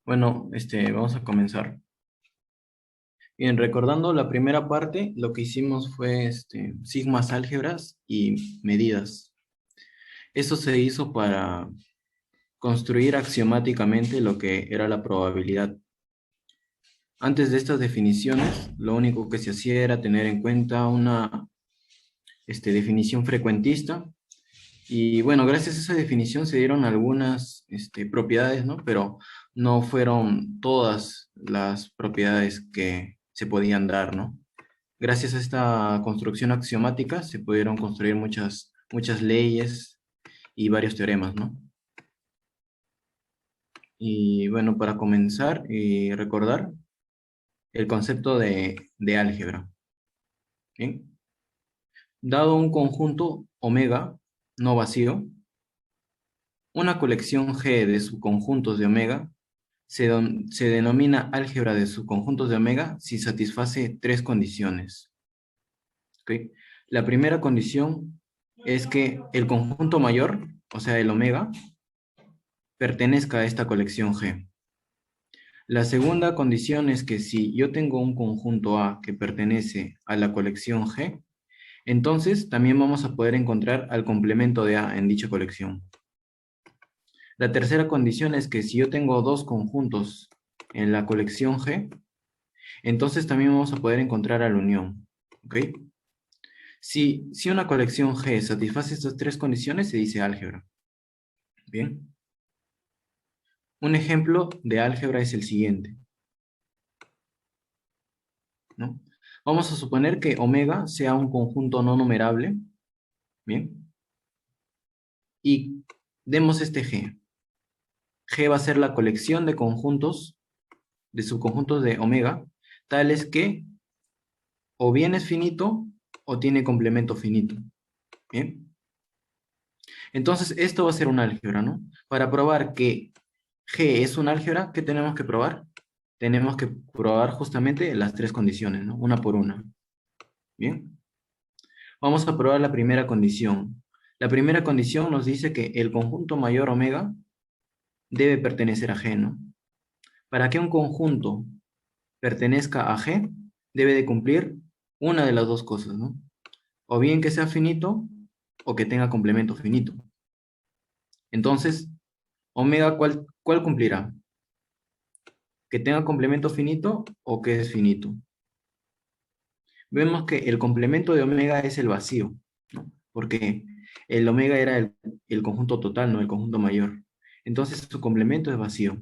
Bueno, vamos a comenzar. Bien, recordando la primera parte, lo que hicimos fue sigmas, álgebras y medidas. Eso se hizo para construir axiomáticamente lo que era la probabilidad. Antes de estas definiciones, lo único que se hacía era tener en cuenta una definición frecuentista. Y bueno, gracias a esa definición se dieron algunas propiedades, ¿no? Pero no fueron todas las propiedades que se podían dar, ¿no? Gracias a esta construcción axiomática se pudieron construir muchas leyes y varios teoremas, ¿no? Y bueno, para comenzar y recordar el concepto de álgebra, ¿bien? Dado un conjunto omega no vacío, una colección G de subconjuntos de omega se denomina álgebra de subconjuntos de omega si satisface tres condiciones. ¿Ok? La primera condición es que el conjunto mayor, o sea, el omega, pertenezca a esta colección G. La segunda condición es que si yo tengo un conjunto A que pertenece a la colección G, entonces también vamos a poder encontrar al complemento de A en dicha colección. La tercera condición es que si yo tengo dos conjuntos en la colección G, entonces también vamos a poder encontrar a la unión. ¿Ok? Si una colección G satisface estas tres condiciones, se dice álgebra. Bien. Un ejemplo de álgebra es el siguiente, ¿no? Vamos a suponer que omega sea un conjunto no numerable, ¿bien? Y demos este G. G va a ser la colección de conjuntos, de subconjuntos de omega, tales que o bien es finito o tiene complemento finito, ¿bien? Entonces, esto va a ser un álgebra, ¿no? Para probar que G es un álgebra, ¿qué tenemos que probar? Tenemos que probar justamente las tres condiciones, ¿no? Una por una. ¿Bien? Vamos a probar la primera condición. La primera condición nos dice que el conjunto mayor omega debe pertenecer a G, ¿no? Para que un conjunto pertenezca a G, debe de cumplir una de las dos cosas, ¿no? O bien que sea finito o que tenga complemento finito. Entonces, omega, ¿cuál cumplirá? ¿Que tenga complemento finito o que es finito? Vemos que el complemento de omega es el vacío, ¿no? Porque el omega era el conjunto total, no el conjunto mayor. Entonces su complemento es vacío.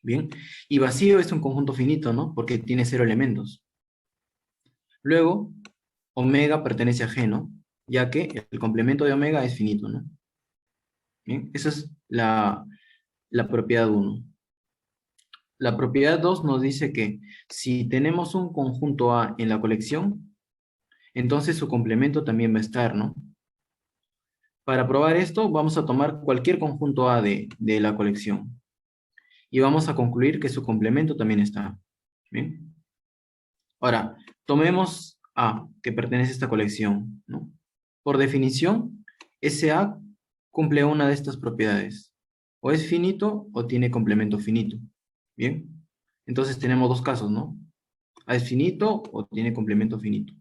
Bien, y vacío es un conjunto finito, ¿no? Porque tiene cero elementos. Luego, omega pertenece a G, ¿no? Ya que el complemento de omega es finito, ¿no? Bien, esa es la propiedad 1. La propiedad 2 nos dice que si tenemos un conjunto A en la colección, entonces su complemento también va a estar, ¿no? Para probar esto, vamos a tomar cualquier conjunto A de la colección y vamos a concluir que su complemento también está. ¿Bien? Ahora, tomemos A, que pertenece a esta colección, ¿no? Por definición, ese A cumple una de estas propiedades. O es finito o tiene complemento finito. ¿Bien? Entonces tenemos dos casos, ¿no? A es finito o tiene complemento finito.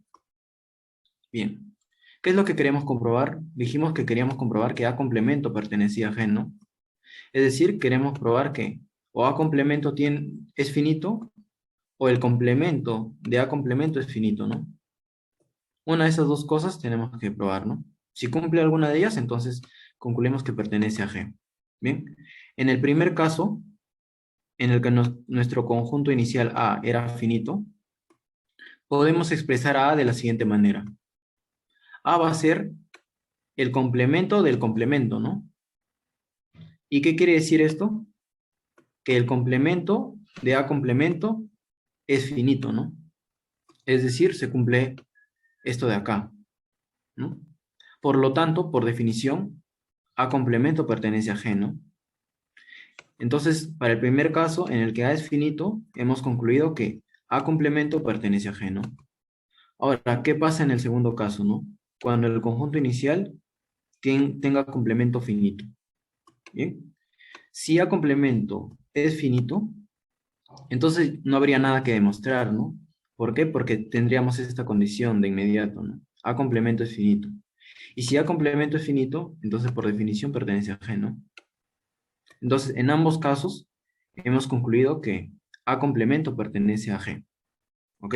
Bien. ¿Qué es lo que queremos comprobar? Dijimos que queríamos comprobar que A complemento pertenecía a G, ¿no? Es decir, queremos probar que o A complemento es finito o el complemento de A complemento es finito, ¿no? Una de esas dos cosas tenemos que probar, ¿no? Si cumple alguna de ellas, entonces concluimos que pertenece a G. Bien. En el primer caso, en el que nuestro conjunto inicial A era finito, podemos expresar a A de la siguiente manera. A va a ser el complemento del complemento, ¿no? ¿Y qué quiere decir esto? Que el complemento de A complemento es finito, ¿no? Es decir, se cumple esto de acá, ¿no? Por lo tanto, por definición, A complemento pertenece a G, ¿no? Entonces, para el primer caso, en el que A es finito, hemos concluido que A complemento pertenece a G, ¿no? Ahora, ¿qué pasa en el segundo caso, no? Cuando el conjunto inicial tenga complemento finito. ¿Bien? Si A complemento es finito, entonces no habría nada que demostrar, ¿no? ¿Por qué? Porque tendríamos esta condición de inmediato, ¿no? A complemento es finito. Y si A complemento es finito, entonces por definición pertenece a G, ¿no? Entonces, en ambos casos, hemos concluido que A complemento pertenece a G, ¿ok?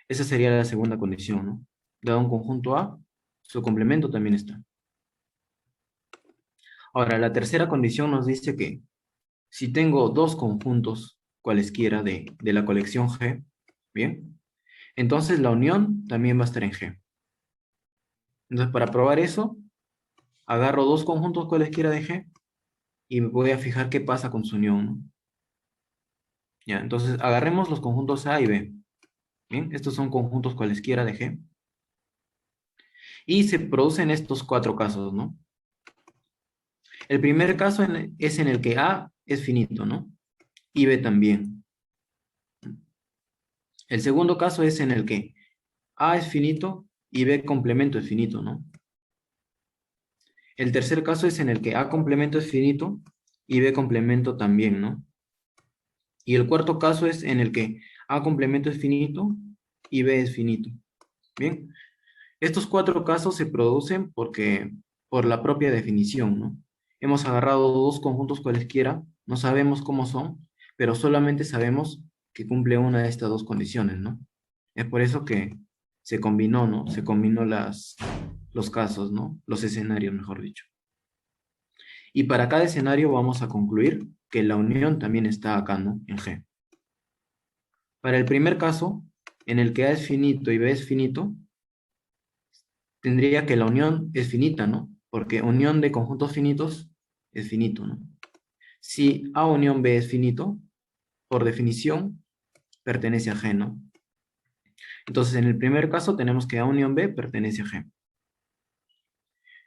Esa sería la segunda condición, ¿no? Dado un conjunto A, su complemento también está. Ahora, la tercera condición nos dice que si tengo dos conjuntos cualesquiera de la colección G, ¿bien? Entonces la unión también va a estar en G. Entonces, para probar eso, agarro dos conjuntos cualesquiera de G y me voy a fijar qué pasa con su unión, ¿no? Ya, entonces agarremos los conjuntos A y B. Bien, estos son conjuntos cualesquiera de G. Y se producen estos cuatro casos, ¿no? El primer caso es en el que A es finito, ¿no? Y B también. El segundo caso es en el que A es finito y B complemento es finito, ¿no? El tercer caso es en el que A complemento es finito y B complemento también, ¿no? Y el cuarto caso es en el que A complemento es finito y B es finito. Bien, estos cuatro casos se producen por la propia definición, ¿no? Hemos agarrado dos conjuntos cualesquiera, no sabemos cómo son, pero solamente sabemos que cumple una de estas dos condiciones, ¿no? Es por eso que se combinó, ¿no? Se combinó los casos, ¿no? Los escenarios, mejor dicho. Y para cada escenario vamos a concluir que la unión también está acá, ¿no? En G. Para el primer caso, en el que A es finito y B es finito, tendría que la unión es finita, ¿no? Porque unión de conjuntos finitos es finito, ¿no? Si A unión B es finito, por definición, pertenece a G, ¿no? Entonces, en el primer caso tenemos que A unión B pertenece a G.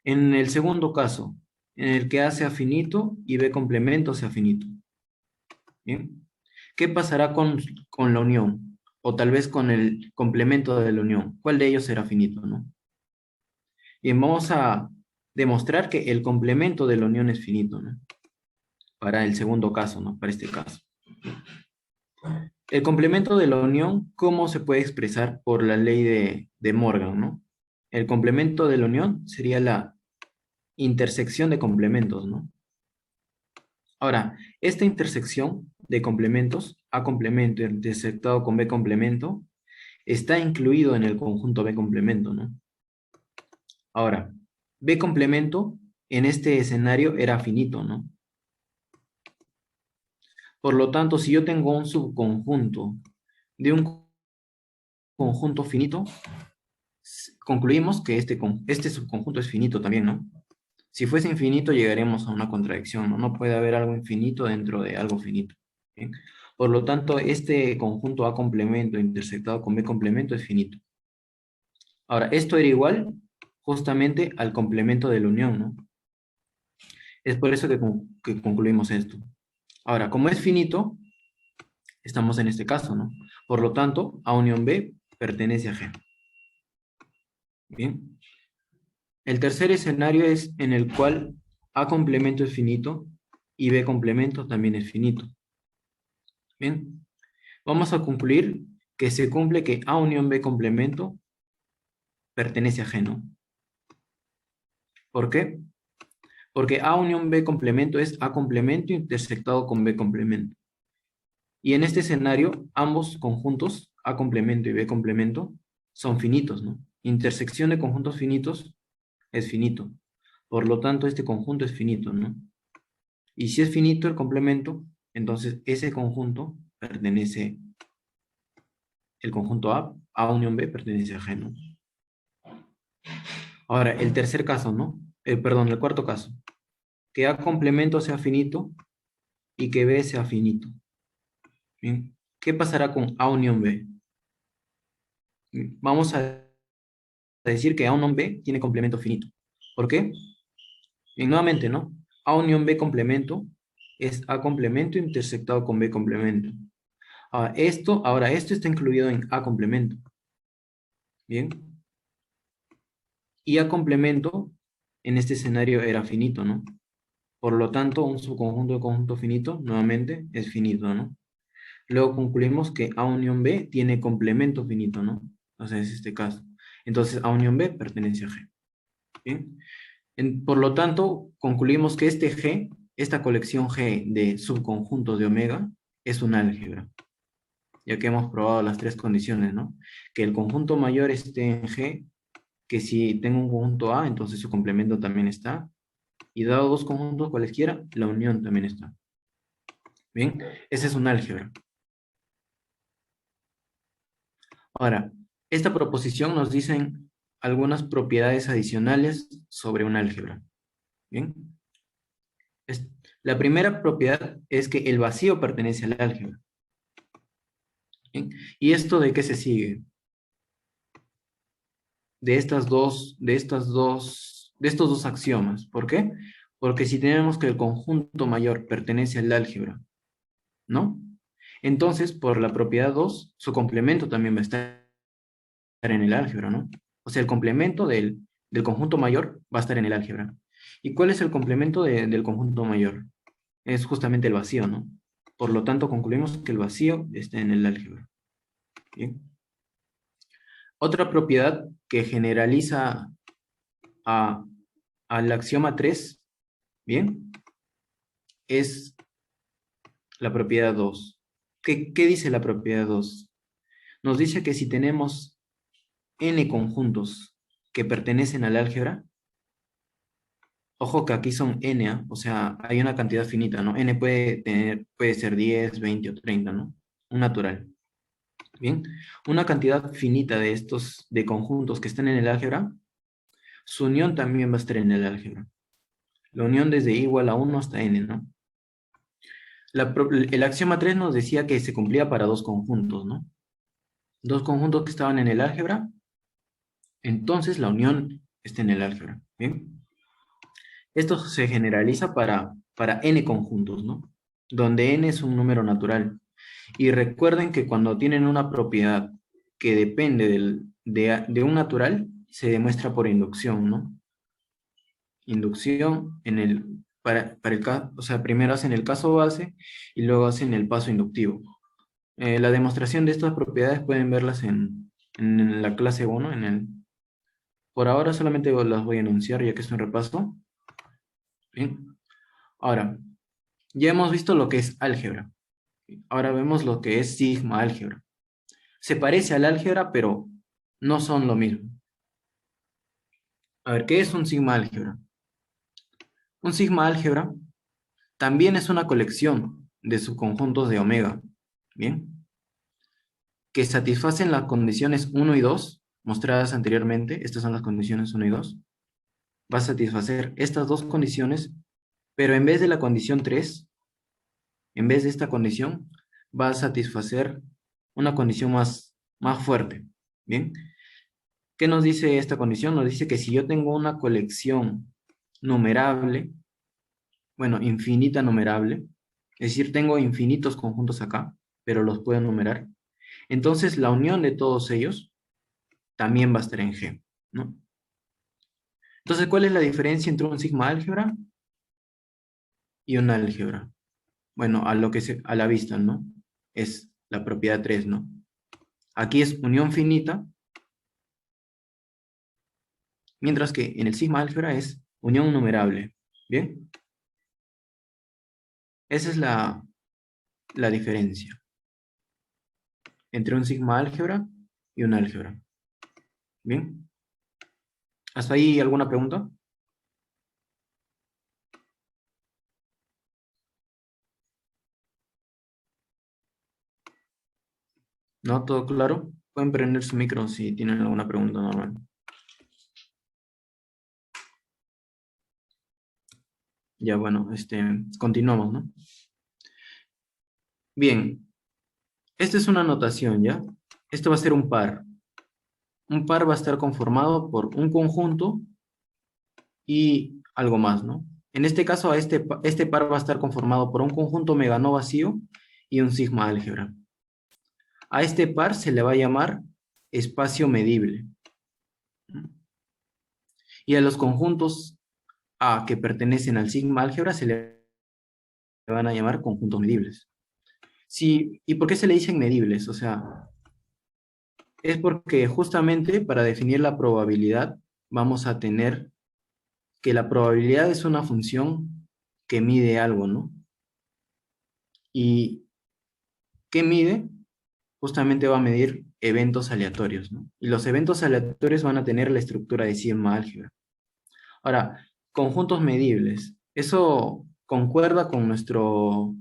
En el segundo caso, en el que A sea finito y B complemento sea finito. ¿Bien? ¿Qué pasará con la unión? O tal vez con el complemento de la unión. ¿Cuál de ellos será finito, no? Bien, vamos a demostrar que el complemento de la unión es finito, ¿no? Para el segundo caso, ¿no? Para este caso. El complemento de la unión, ¿cómo se puede expresar por la ley de Morgan, ¿no? El complemento de la unión sería la intersección de complementos, ¿no? Ahora, esta intersección de complementos, A complemento intersectado con B complemento, está incluido en el conjunto B complemento, ¿no? Ahora, B complemento en este escenario era finito, ¿no? Por lo tanto, si yo tengo un subconjunto de un conjunto finito, concluimos que este subconjunto es finito también, ¿no? Si fuese infinito, llegaremos a una contradicción, ¿no? No puede haber algo infinito dentro de algo finito. ¿Bien? Por lo tanto, este conjunto A complemento intersectado con B complemento es finito. Ahora, esto era igual justamente al complemento de la unión, ¿no? Es por eso que concluimos esto. Ahora, como es finito, estamos en este caso, ¿no? Por lo tanto, A unión B pertenece a G. Bien. El tercer escenario es en el cual A complemento es finito y B complemento también es finito. Bien. Vamos a concluir que se cumple que A unión B complemento pertenece a G, ¿no? ¿Por qué? Porque A unión B complemento es A complemento intersectado con B complemento. Y en este escenario, ambos conjuntos, A complemento y B complemento, son finitos, ¿no? Intersección de conjuntos finitos es finito. Por lo tanto, este conjunto es finito, ¿no? Y si es finito el complemento, entonces ese conjunto pertenece, el conjunto A unión B pertenece a G, ¿no? Ahora, el tercer caso, ¿no? Perdón, el cuarto caso. Que A complemento sea finito y que B sea finito. ¿Bien? ¿Qué pasará con A unión B? Vamos a decir que A unión B tiene complemento finito. ¿Por qué? Y nuevamente, ¿no? A unión B complemento es A complemento intersectado con B complemento. Ahora esto está incluido en A complemento. ¿Bien? Y A complemento en este escenario era finito, ¿no? Por lo tanto, un subconjunto de conjunto finito, nuevamente, es finito, ¿no? Luego concluimos que A unión B tiene complemento finito, ¿no? O sea, es este caso. Entonces, A unión B pertenece a G. ¿Bien? Por lo tanto, concluimos que este G, esta colección G de subconjuntos de omega, es un álgebra, ya que hemos probado las tres condiciones, ¿no? Que el conjunto mayor esté en G, que si tengo un conjunto A, entonces su complemento también está, y dado dos conjuntos cualesquiera, la unión también está. Bien, ese es un álgebra. Ahora, esta proposición nos dicen algunas propiedades adicionales sobre un álgebra. Bien, es- la primera propiedad es que el vacío pertenece al álgebra. Bien, ¿y esto de qué se sigue? De estos dos axiomas. ¿Por qué? Porque si tenemos que el conjunto mayor pertenece al álgebra, ¿no? Entonces, por la propiedad 2, su complemento también va a estar en el álgebra, ¿no? O sea, el complemento del conjunto mayor va a estar en el álgebra. ¿Y cuál es el complemento del conjunto mayor? Es justamente el vacío, ¿no? Por lo tanto, concluimos que el vacío está en el álgebra. Bien. Otra propiedad que generaliza a, al axioma 3, ¿bien? Es la propiedad 2. ¿Qué dice la propiedad 2? Nos dice que si tenemos n conjuntos que pertenecen al álgebra, ojo que aquí son n, ¿ah? O sea, hay una cantidad finita, ¿no? N puede ser 10, 20 o 30, ¿no? Un natural. Bien, una cantidad finita de estos, de conjuntos que están en el álgebra, su unión también va a estar en el álgebra. La unión desde i igual a 1 hasta n, ¿no? El axioma 3 nos decía que se cumplía para dos conjuntos, ¿no? Dos conjuntos que estaban en el álgebra, entonces la unión está en el álgebra, ¿bien? Esto se generaliza para n conjuntos, ¿no? Donde n es un número natural. Y recuerden que cuando tienen una propiedad que depende de un natural, se demuestra por inducción, ¿no? Inducción para el caso, o sea, primero hacen el caso base y luego hacen el paso inductivo. La demostración de estas propiedades pueden verlas en la clase 1, por ahora solamente las voy a enunciar ya que es un repaso. Bien. Ahora, ya hemos visto lo que es álgebra. Ahora vemos lo que es sigma álgebra. Se parece al álgebra, pero no son lo mismo. A ver, ¿qué es un sigma álgebra? Un sigma álgebra también es una colección de subconjuntos de omega, ¿bien? Que satisfacen las condiciones 1 y 2 mostradas anteriormente. Estas son las condiciones 1 y 2. Va a satisfacer estas dos condiciones, pero en vez de la condición 3, en vez de esta condición, va a satisfacer una condición más fuerte, ¿bien? ¿Qué nos dice esta condición? Nos dice que si yo tengo una colección numerable, bueno, infinita numerable, es decir, tengo infinitos conjuntos acá, pero los puedo numerar, entonces la unión de todos ellos también va a estar en G, ¿no? Entonces, ¿cuál es la diferencia entre un sigma álgebra y un álgebra? Bueno, a la vista, ¿no? Es la propiedad 3, ¿no? Aquí es unión finita, mientras que en el sigma álgebra es unión numerable, ¿bien? Esa es la diferencia entre un sigma álgebra y un álgebra. ¿Bien? ¿Hasta ahí alguna pregunta? ¿No? ¿Todo claro? Pueden prender su micro si tienen alguna pregunta normal. Ya, bueno, continuamos, ¿no? Bien, esta es una notación, ¿ya? Esto va a ser un par. Un par va a estar conformado por un conjunto y algo más, ¿no? En este caso, este par va a estar conformado por un conjunto omega no vacío y un sigma álgebra. A este par se le va a llamar espacio medible. Y a los conjuntos A que pertenecen al sigma álgebra se le van a llamar conjuntos medibles. Sí, ¿y por qué se le dicen medibles? O sea, es porque justamente para definir la probabilidad vamos a tener que la probabilidad es una función que mide algo, ¿no? ¿Y qué mide? Justamente va a medir eventos aleatorios, ¿no? Y los eventos aleatorios van a tener la estructura de sigma álgebra. Ahora, conjuntos medibles. Eso concuerda con nuestro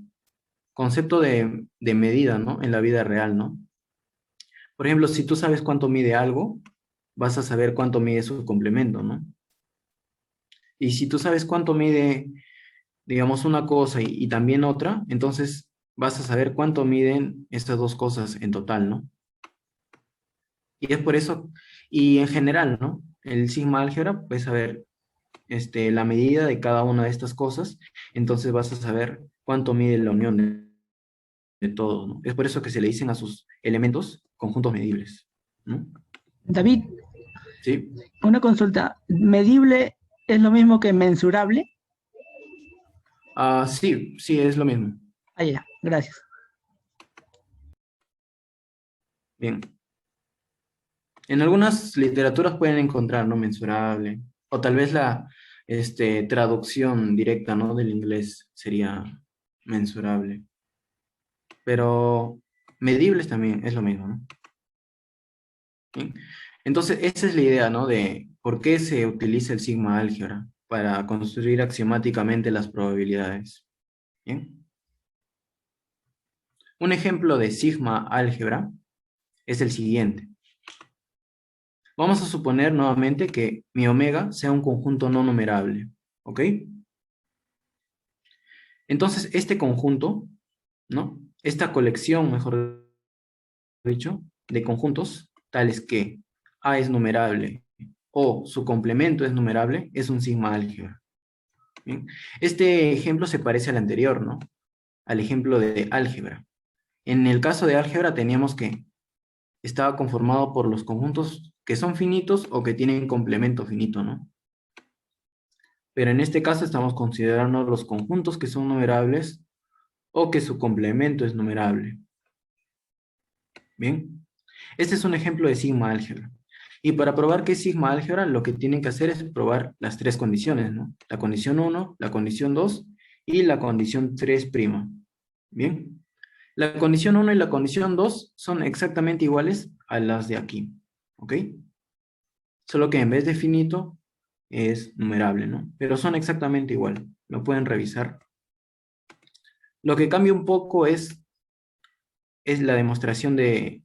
concepto de medida, ¿no? En la vida real, ¿no? Por ejemplo, si tú sabes cuánto mide algo, vas a saber cuánto mide su complemento, ¿no? Y si tú sabes cuánto mide, digamos, una cosa y también otra, entonces vas a saber cuánto miden estas dos cosas en total, ¿no? Y es por eso, y en general, ¿no? El sigma álgebra, pues saber la medida de cada una de estas cosas, entonces vas a saber cuánto mide la unión de todo, ¿no? Es por eso que se le dicen a sus elementos conjuntos medibles, ¿no? David, ¿Sí? una consulta. ¿Medible es lo mismo que mensurable? Ah, sí, sí, es lo mismo. Ah, ya, gracias. Bien. En algunas literaturas pueden encontrar, ¿no? Mensurable, o tal vez la traducción directa, ¿no? Del inglés sería mensurable, pero medibles también es lo mismo, ¿no? ¿Sí? Entonces, esa es la idea, ¿no? De por qué se utiliza el sigma álgebra para construir axiomáticamente las probabilidades. ¿Bien? Un ejemplo de sigma álgebra es el siguiente. Vamos a suponer nuevamente que mi omega sea un conjunto no numerable, ¿ok? Entonces, este conjunto, ¿no? Esta colección, mejor dicho, de conjuntos, tales que A es numerable o su complemento es numerable, es un sigma álgebra. ¿Bien? Este ejemplo se parece al anterior, ¿no? Al ejemplo de álgebra. En el caso de álgebra teníamos que estaba conformado por los conjuntos que son finitos o que tienen complemento finito, ¿no? Pero en este caso estamos considerando los conjuntos que son numerables o que su complemento es numerable. Bien, este es un ejemplo de sigma álgebra. Y para probar que es sigma álgebra, lo que tienen que hacer es probar las tres condiciones, ¿no? La condición uno, la condición 2 y la condición 3'. Bien, la condición uno y la condición 2 son exactamente iguales a las de aquí, ¿ok? Solo que en vez de finito es numerable, ¿no? Pero son exactamente igual, lo pueden revisar. Lo que cambia un poco es la demostración del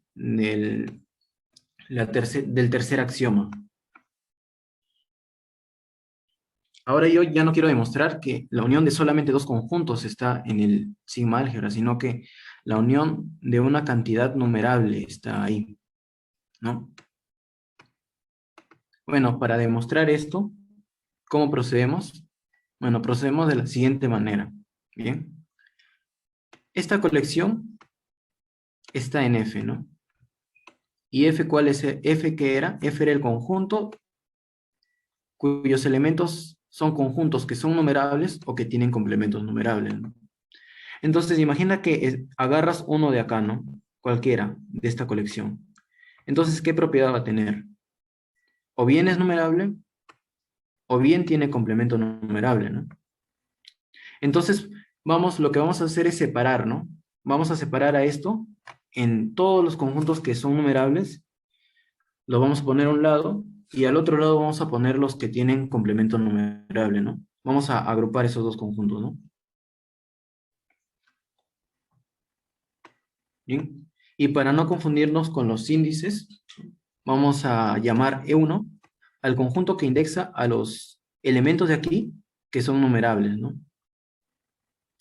tercer axioma. Ahora yo ya no quiero demostrar que la unión de solamente dos conjuntos está en el sigma álgebra, sino que la unión de una cantidad numerable está ahí, ¿no? Bueno, para demostrar esto, ¿cómo procedemos? Bueno, procedemos de la siguiente manera, ¿bien? Esta colección está en F, ¿no? ¿Y F cuál es? F qué era? F era el conjunto cuyos elementos son conjuntos que son numerables o que tienen complementos numerables, ¿no? Entonces, imagina que agarras uno de acá, ¿no? Cualquiera de esta colección. Entonces, ¿qué propiedad va a tener? O bien es numerable, o bien tiene complemento numerable, ¿no? Entonces, lo que vamos a hacer es separar, ¿no? Vamos a separar a esto en todos los conjuntos que son numerables, los vamos a poner a un lado, y al otro lado vamos a poner los que tienen complemento numerable, ¿no? Vamos a agrupar esos dos conjuntos, ¿no? Bien. Y para no confundirnos con los índices, vamos a llamar E1 al conjunto que indexa a los elementos de aquí que son numerables, ¿no?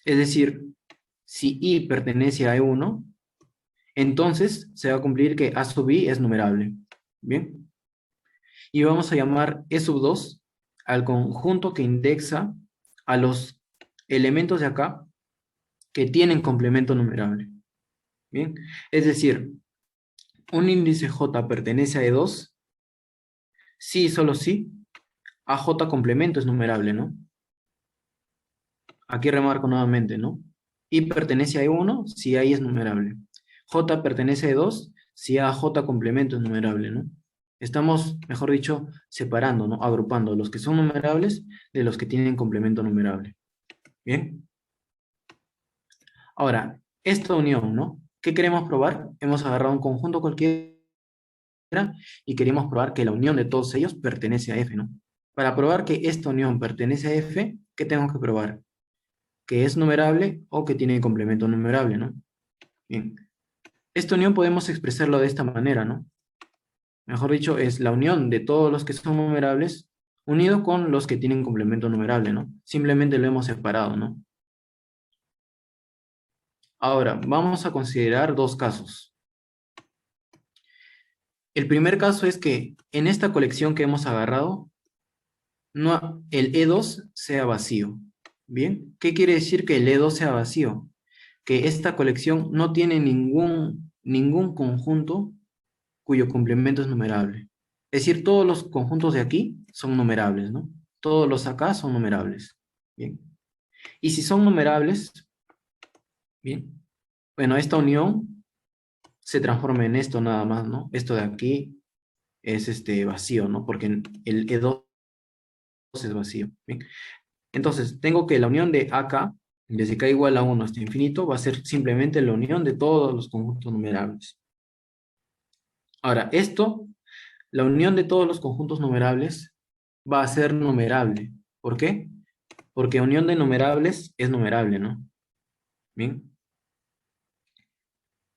Es decir, si I pertenece a E1, entonces se va a cumplir que A sub I es numerable. Bien. Y vamos a llamar E sub 2 al conjunto que indexa a los elementos de acá que tienen complemento numerable. Bien. Es decir, un índice J pertenece a E2, sí, solo sí, AJ complemento es numerable, ¿no? Aquí remarco nuevamente, ¿no? Y pertenece a E1 si A es numerable. J pertenece a E2 si AJ complemento es numerable, ¿no? Estamos, mejor dicho, separando, ¿no? Agrupando los que son numerables de los que tienen complemento numerable. ¿Bien? Ahora, esta unión, ¿no? ¿Qué queremos probar? Hemos agarrado un conjunto cualquiera y queremos probar que la unión de todos ellos pertenece a F, ¿no? Para probar que esta unión pertenece a F, ¿qué tengo que probar? Que es numerable o que tiene complemento numerable, ¿no? Bien. Esta unión podemos expresarlo de esta manera, ¿no? Mejor dicho, es la unión de todos los que son numerables unido con los que tienen complemento numerable, ¿no? Simplemente lo hemos separado, ¿no? Ahora, vamos a considerar dos casos. El primer caso es que en esta colección que hemos agarrado, no, el E2 sea vacío. ¿Bien? ¿Qué quiere decir que el E2 sea vacío? Que esta colección no tiene ningún conjunto cuyo complemento es numerable. Es decir, todos los conjuntos de aquí son numerables, ¿no? Todos los acá son numerables. Bien. Y si son numerables, bien, bueno, esta unión se transforma en esto nada más, ¿no? Esto de aquí es vacío, ¿no? Porque el E2 es vacío. Bien. Entonces, tengo que la unión de AK, desde K igual a 1 hasta infinito, va a ser simplemente la unión de todos los conjuntos numerables. Ahora, esto, la unión de todos los conjuntos numerables, va a ser numerable. ¿Por qué? Porque unión de numerables es numerable, ¿no? Bien.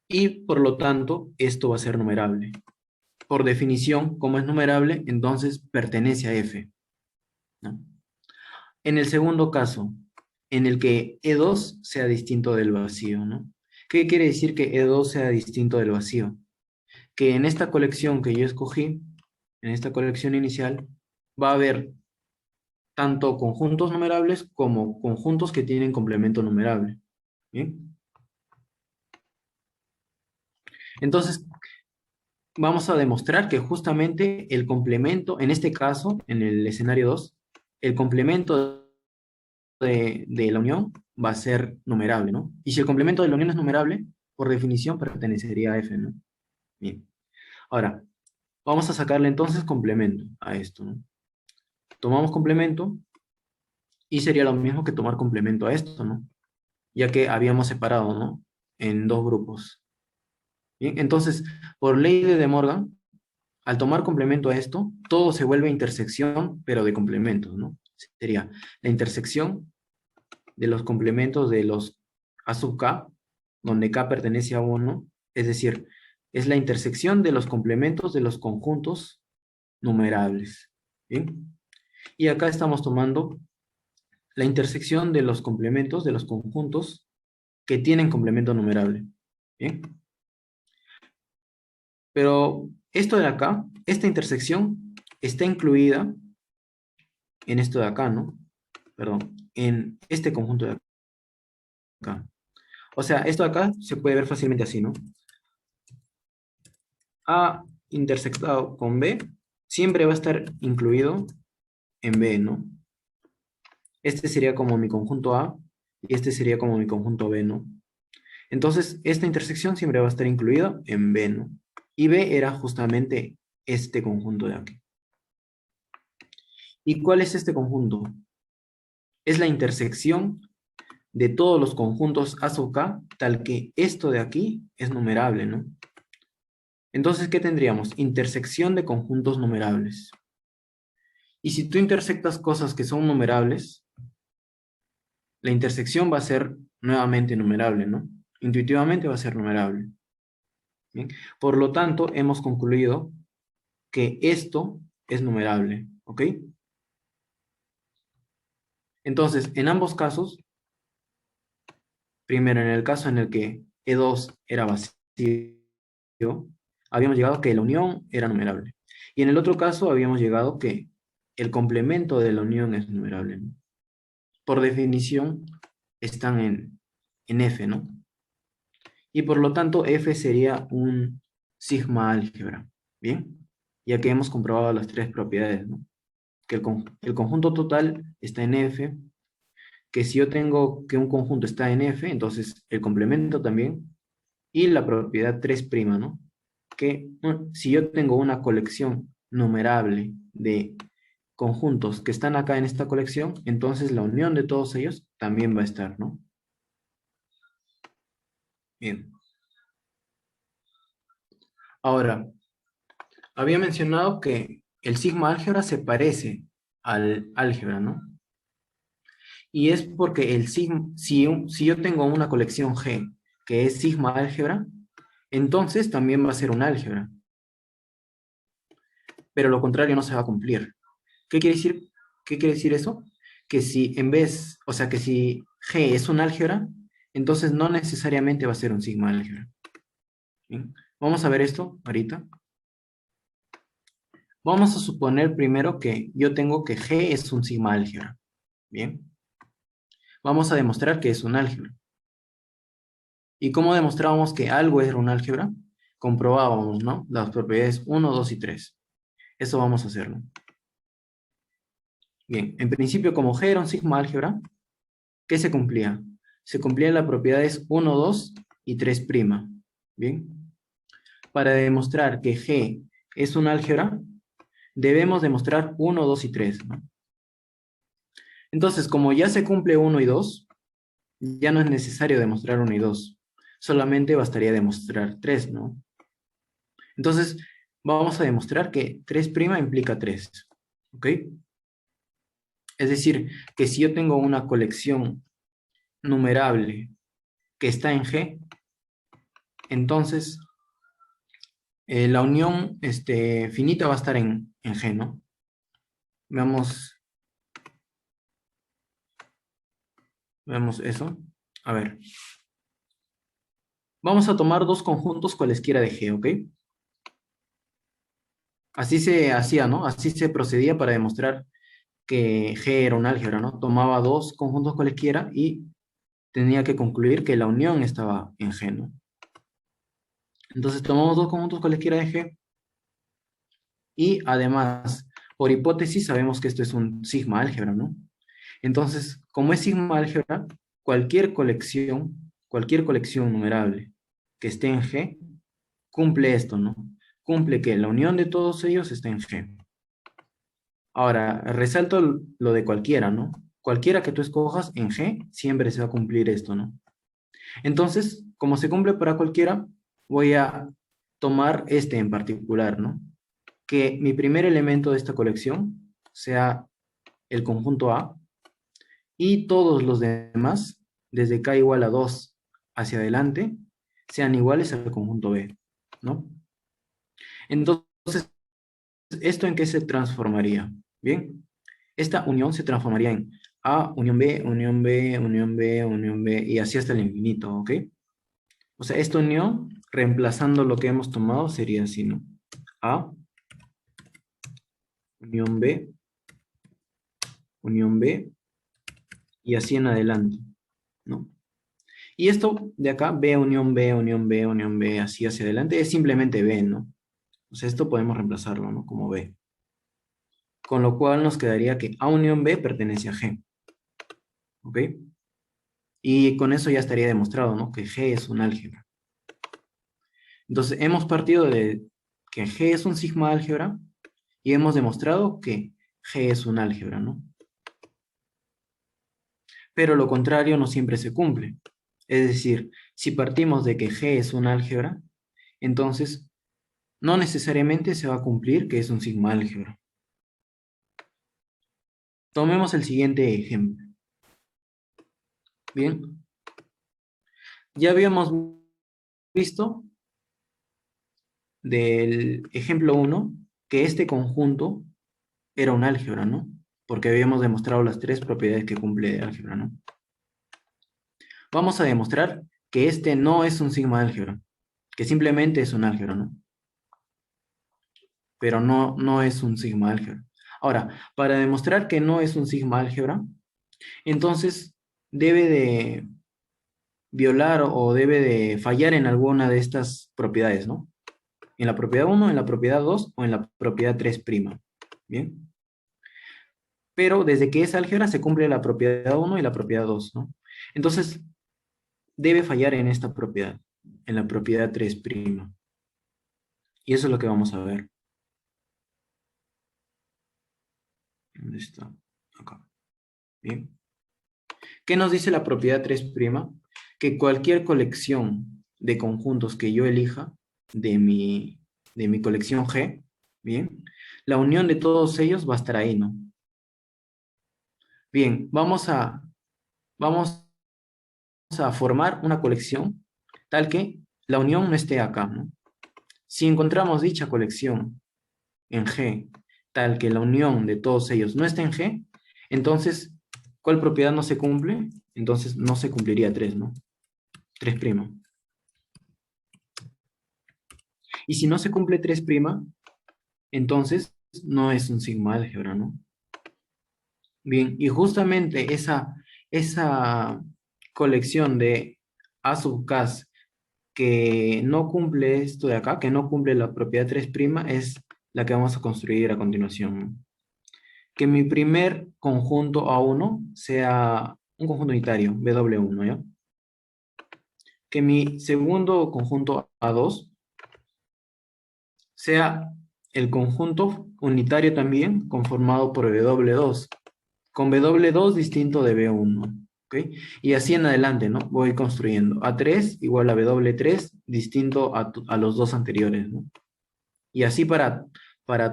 Y por lo tanto, esto va a ser numerable. Por definición, como es numerable, entonces pertenece a F, ¿no? En el segundo caso, en el que E2 sea distinto del vacío, ¿no? ¿Qué quiere decir que E2 sea distinto del vacío? Que en esta colección que yo escogí, en esta colección inicial, va a haber tanto conjuntos numerables como conjuntos que tienen complemento numerable. ¿Bien? Entonces, vamos a demostrar que justamente el complemento, en este caso, en el escenario 2, el complemento de la unión va a ser numerable, ¿no? Y si el complemento de la unión es numerable, por definición pertenecería a F, ¿no? Bien. Ahora, vamos a sacarle entonces complemento a esto, ¿no? Tomamos complemento y sería lo mismo que tomar complemento a esto, ¿no? Ya que habíamos separado, ¿no? En dos grupos. Bien, entonces, por ley de De Morgan, al tomar complemento a esto, todo se vuelve intersección, pero de complementos, ¿no? Sería la intersección de los complementos de los A sub K, donde K pertenece a 1, es decir, es la intersección de los complementos de los conjuntos numerables. ¿Bien? Y acá estamos tomando la intersección de los complementos de los conjuntos que tienen complemento numerable. ¿Bien? Pero esto de acá, esta intersección, está incluida en esto de acá, ¿no? Perdón, en este conjunto de acá. O sea, esto de acá se puede ver fácilmente así, ¿no? A intersectado con B siempre va a estar incluido en B, ¿no? Este sería como mi conjunto A y este sería como mi conjunto B, ¿no? Entonces, esta intersección siempre va a estar incluida en B, ¿no? Y B era justamente este conjunto de aquí. ¿Y cuál es este conjunto? Es la intersección de todos los conjuntos A sub K, tal que esto de aquí es numerable, ¿no? Entonces, ¿qué tendríamos? Intersección de conjuntos numerables. Y si tú intersectas cosas que son numerables, la intersección va a ser nuevamente numerable, ¿no? Intuitivamente va a ser numerable. ¿Bien? Por lo tanto, hemos concluido que esto es numerable, ¿ok? Entonces, en ambos casos, primero en el caso en el que E2 era vacío, habíamos llegado a que la unión era numerable. Y en el otro caso habíamos llegado que el complemento de la unión es numerable, ¿no? Por definición, están en F, ¿no? Y por lo tanto, F sería un sigma álgebra, ¿bien? Ya que hemos comprobado las tres propiedades, ¿no? Que el conjunto total está en F, que si yo tengo que un conjunto está en F, entonces el complemento también, y la propiedad 3', ¿no? Que si yo tengo una colección numerable de conjuntos que están acá en esta colección, entonces la unión de todos ellos también va a estar, ¿no? Bien. Ahora, había mencionado que el sigma álgebra se parece al álgebra, ¿no? Y es porque el sigma, si yo tengo una colección G que es sigma álgebra, entonces también va a ser un álgebra. Pero lo contrario no se va a cumplir. ¿Qué quiere decir? ¿Qué quiere decir eso? Que si en vez, o sea, que si G es un álgebra, entonces no necesariamente va a ser un sigma álgebra. ¿Bien? Vamos a ver esto ahorita. Vamos a suponer primero que yo tengo que G es un sigma álgebra. Bien. Vamos a demostrar que es un álgebra. ¿Y cómo demostrábamos que algo era un álgebra? Comprobábamos, ¿no? Las propiedades 1, 2 y 3. Eso vamos a hacerlo. Bien, en principio, como G era un sigma álgebra, ¿qué se cumplía? Se cumplían las propiedades 1, 2 y 3'. Bien. Para demostrar que G es un álgebra, debemos demostrar 1, 2 y 3, ¿no? Entonces, como ya se cumple 1 y 2, ya no es necesario demostrar 1 y 2. Solamente bastaría demostrar 3, ¿no? Entonces, vamos a demostrar que 3' implica 3. ¿Ok? Es decir, que si yo tengo una colección numerable que está en G, entonces la unión finita va a estar en G, ¿no? Veamos, veamos eso. A ver. Vamos a tomar dos conjuntos cualesquiera de G, ¿ok? Así se hacía, ¿no? Así se procedía para demostrar que G era un álgebra, ¿no? Tomaba dos conjuntos cualesquiera y tenía que concluir que la unión estaba en G, ¿no? Entonces tomamos dos conjuntos cualesquiera de G y además, por hipótesis, sabemos que esto es un sigma álgebra, ¿no? Entonces, como es sigma álgebra, cualquier colección numerable que esté en G, cumple esto, ¿no? Cumple que la unión de todos ellos está en G. Ahora, resalto lo de cualquiera, ¿no? Cualquiera que tú escojas en G, siempre se va a cumplir esto, ¿no? Entonces, como se cumple para cualquiera, voy a tomar este en particular, ¿no? Que mi primer elemento de esta colección sea el conjunto A y todos los demás, desde K igual a 2 hacia adelante, sean iguales al conjunto B, ¿no? Entonces, ¿esto en qué se transformaría? Bien, esta unión se transformaría en A, unión B, unión B, unión B, unión B, y así hasta el infinito, ¿ok? O sea, esta unión, reemplazando lo que hemos tomado, sería así, ¿no? A, unión B, unión B, y así en adelante, ¿no? Y esto de acá, B, unión B, unión B, unión B, así hacia adelante, es simplemente B, ¿no? O sea, esto podemos reemplazarlo, ¿no? Como B. Con lo cual nos quedaría que A unión B pertenece a G, ¿ok? Y con eso ya estaría demostrado, ¿no? Que G es un álgebra. Entonces, hemos partido de que G es un sigma álgebra y hemos demostrado que G es un álgebra, ¿no? Pero lo contrario no siempre se cumple. Es decir, si partimos de que G es un álgebra, entonces no necesariamente se va a cumplir que es un sigma álgebra. Tomemos el siguiente ejemplo. Bien, ya habíamos visto del ejemplo 1 que este conjunto era un álgebra, ¿no? Porque habíamos demostrado las tres propiedades que cumple el álgebra, ¿no? Vamos a demostrar que este no es un sigma álgebra, que simplemente es un álgebra, ¿no? Pero no es un sigma álgebra. Ahora, para demostrar que no es un sigma álgebra, entonces debe de violar o debe de fallar en alguna de estas propiedades, ¿no? En la propiedad 1, en la propiedad 2 o en la propiedad 3'. ¿Bien? pero desde que es álgebra se cumple la propiedad uno y la propiedad 2, ¿no? Entonces, debe fallar en esta propiedad, en la propiedad 3'. Y eso es lo que vamos a ver. ¿Dónde está? Acá. Bien. ¿Qué nos dice la propiedad 3'? Que cualquier colección de conjuntos que yo elija de mi colección G, bien, la unión de todos ellos va a estar ahí, ¿no? Bien, vamos a formar una colección tal que la unión no esté acá, ¿no? Si encontramos dicha colección en G, tal que la unión de todos ellos no esté en G, entonces, ¿cuál propiedad no se cumple? Entonces no se cumpliría 3, ¿no? 3'. Y si no se cumple 3', entonces no es un sigma álgebra, ¿no? Bien, y justamente esa colección de A sub K que no cumple esto de acá, que no cumple la propiedad 3', es la que vamos a construir a continuación, ¿no? Que mi primer conjunto A1 sea un conjunto unitario, W1, ¿ya? Que mi segundo conjunto A2 sea el conjunto unitario también conformado por W2, con W2 distinto de B1, ¿ok? Y así en adelante, ¿no? Voy construyendo. A3 igual a W3 distinto a los dos anteriores, ¿no? Y así para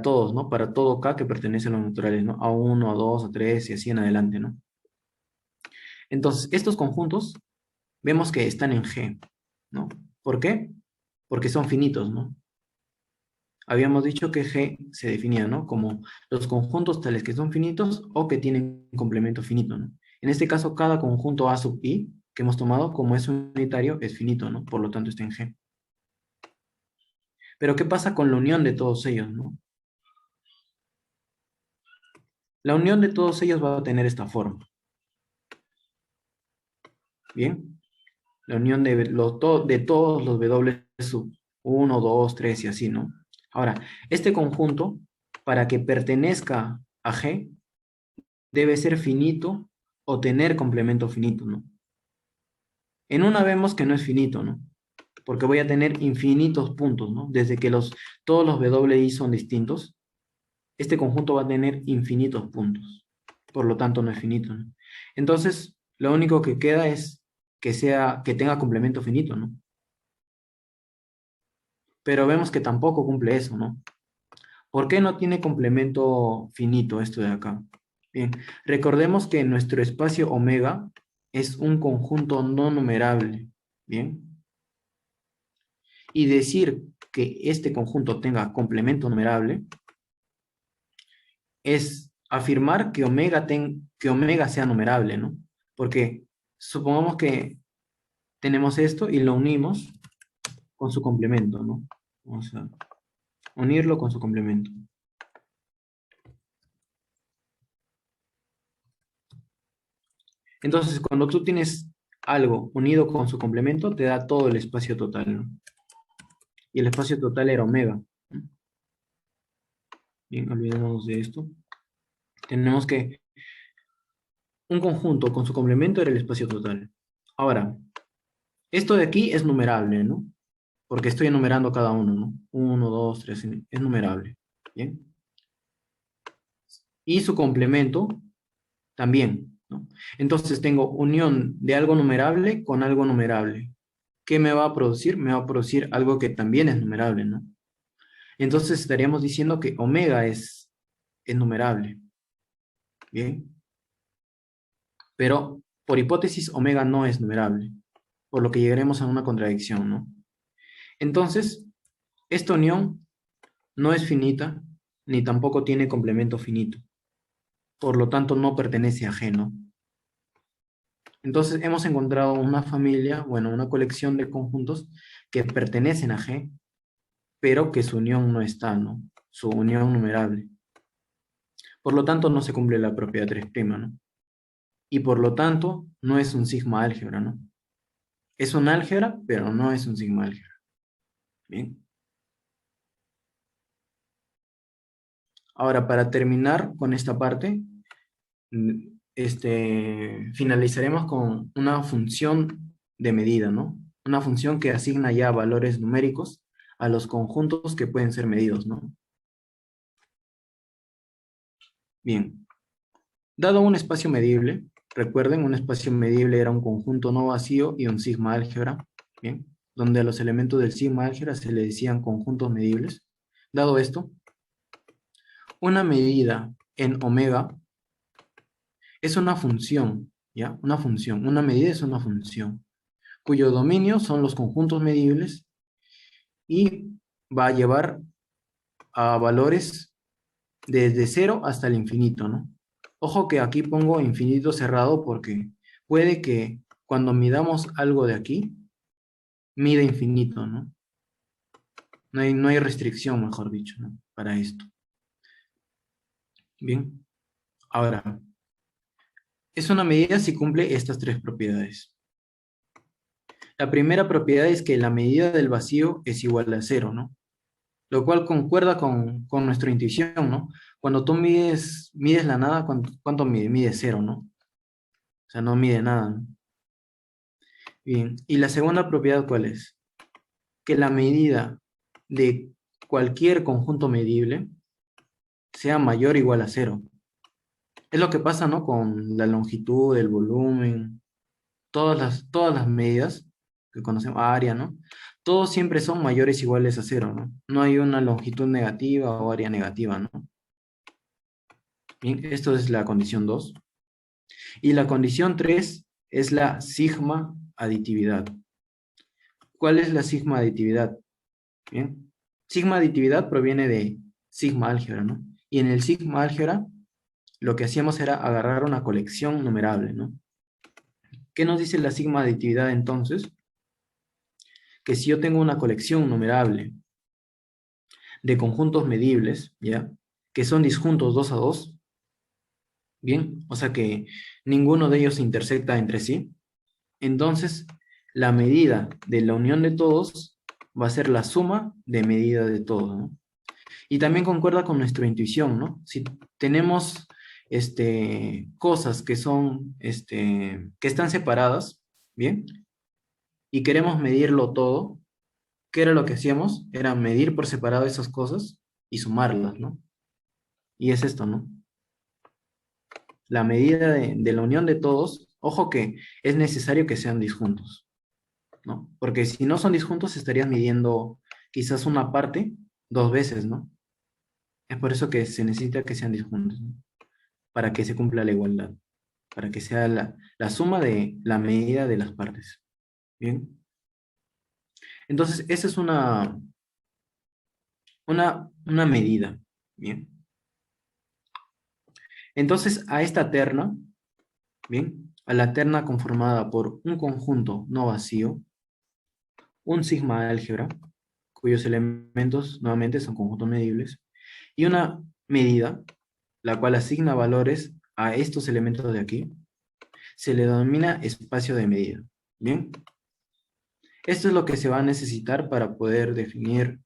todos, ¿no? Para todo K que pertenece a los naturales, ¿no? A1, A2, A3 y así en adelante, ¿no? Entonces, estos conjuntos vemos que están en G, ¿no? ¿Por qué? Porque son finitos, ¿no? Habíamos dicho que G se definía, ¿no? Como los conjuntos tales que son finitos o que tienen complemento finito, ¿no? En este caso, cada conjunto A sub I que hemos tomado, como es unitario, es finito, ¿no? Por lo tanto, está en G. Pero, ¿qué pasa con la unión de todos ellos, ¿no? La unión de todos ellos va a tener esta forma. ¿Bien? La unión de todos los W sub 1, 2, 3 y así, ¿no? Ahora, este conjunto, para que pertenezca a G, debe ser finito o tener complemento finito, ¿no? En una vemos que no es finito, ¿no? Porque voy a tener infinitos puntos, ¿no? Desde que todos los WI son distintos, este conjunto va a tener infinitos puntos. Por lo tanto, no es finito, ¿no? Entonces, lo único que queda es que tenga complemento finito, ¿no? Pero vemos que tampoco cumple eso, ¿no? ¿Por qué no tiene complemento finito esto de acá? Bien, recordemos que nuestro espacio omega es un conjunto no numerable, ¿bien? Y decir que este conjunto tenga complemento numerable es afirmar que omega sea numerable, ¿no? Porque supongamos que tenemos esto y lo unimos con su complemento, ¿no? Vamos a unirlo con su complemento. Entonces, cuando tú tienes algo unido con su complemento, te da todo el espacio total, ¿no? Y el espacio total era omega, ¿no? Bien, olvidémonos de esto. Tenemos que un conjunto con su complemento era el espacio total. Ahora, esto de aquí es numerable, ¿no? Porque estoy enumerando cada uno, ¿no? 1, 2, 3, es numerable. ¿Bien? Y su complemento también, ¿no? Entonces tengo unión de algo numerable con algo numerable. ¿Qué me va a producir? Me va a producir algo que también es numerable, ¿no? Entonces estaríamos diciendo que omega es numerable. ¿Bien? Pero por hipótesis, omega no es numerable, por lo que llegaremos a una contradicción, ¿no? Entonces, esta unión no es finita, ni tampoco tiene complemento finito. Por lo tanto, no pertenece a G, ¿no? Entonces, hemos encontrado una familia, bueno, una colección de conjuntos que pertenecen a G, pero que su unión no está, ¿no? Su unión numerable. Por lo tanto, no se cumple la propiedad 3', ¿no? Y por lo tanto, no es un sigma álgebra, ¿no? Es un álgebra, pero no es un sigma álgebra. Bien. Ahora, para terminar con esta parte, finalizaremos con una función de medida, ¿no? Una función que asigna ya valores numéricos a los conjuntos que pueden ser medidos, ¿no? Bien, dado un espacio medible, recuerden, un espacio medible era un conjunto no vacío y un sigma álgebra, ¿bien? Donde a los elementos del sigma álgebra se le decían conjuntos medibles. Dado esto, una medida en omega es una función, ¿ya? Una función. Una medida es una función, cuyo dominio son los conjuntos medibles y va a llevar a valores desde cero hasta el infinito, ¿no? Ojo que aquí pongo infinito cerrado porque puede que cuando midamos algo de aquí, mida infinito, ¿no? No hay restricción, mejor dicho, ¿no? Para esto. Bien, ahora, es una medida si cumple estas tres propiedades. La primera propiedad es que la medida del vacío es igual a cero, ¿no? Lo cual concuerda con nuestra intuición, ¿no? Cuando tú mides la nada, ¿cuánto mide? Mide cero, ¿no? O sea, no mide nada, ¿no? Bien, y la segunda propiedad, ¿cuál es? Que la medida de cualquier conjunto medible sea mayor o igual a cero. Es lo que pasa, ¿no? Con la longitud, el volumen, todas las medidas que conocemos, área, ¿no? Todos siempre son mayores o iguales a cero, ¿no? No hay una longitud negativa o área negativa, ¿no? Bien, esto es la condición 2. Y la condición 3 es la sigma aditividad. ¿Cuál es la sigma aditividad? Bien, sigma aditividad proviene de sigma álgebra, ¿no? Y en el sigma álgebra lo que hacíamos era agarrar una colección numerable, ¿no? ¿Qué nos dice la sigma aditividad entonces? Que si yo tengo una colección numerable de conjuntos medibles, ¿ya? Que son disjuntos 2 a 2, ¿bien? O sea que ninguno de ellos se intersecta entre sí. Entonces, la medida de la unión de todos va a ser la suma de medida de todos, ¿no? Y también concuerda con nuestra intuición, ¿no? Si tenemos cosas que son, que están separadas, ¿bien? Y queremos medirlo todo, ¿qué era lo que hacíamos? Era medir por separado esas cosas y sumarlas, ¿no? Y es esto, ¿no? La medida de la unión de todos, ojo que es necesario que sean disjuntos, ¿no? Porque si no son disjuntos, estarías midiendo quizás una parte dos veces, ¿no? Es por eso que se necesita que sean disjuntos, ¿no? Para que se cumpla la igualdad, para que sea la suma de la medida de las partes. ¿Bien? Entonces, esa es una medida. ¿Bien? Entonces, a esta terna, ¿bien? A la terna conformada por un conjunto no vacío, un sigma álgebra, cuyos elementos nuevamente son conjuntos medibles, y una medida, la cual asigna valores a estos elementos de aquí, se le denomina espacio de medida. ¿Bien? Esto es lo que se va a necesitar para poder definir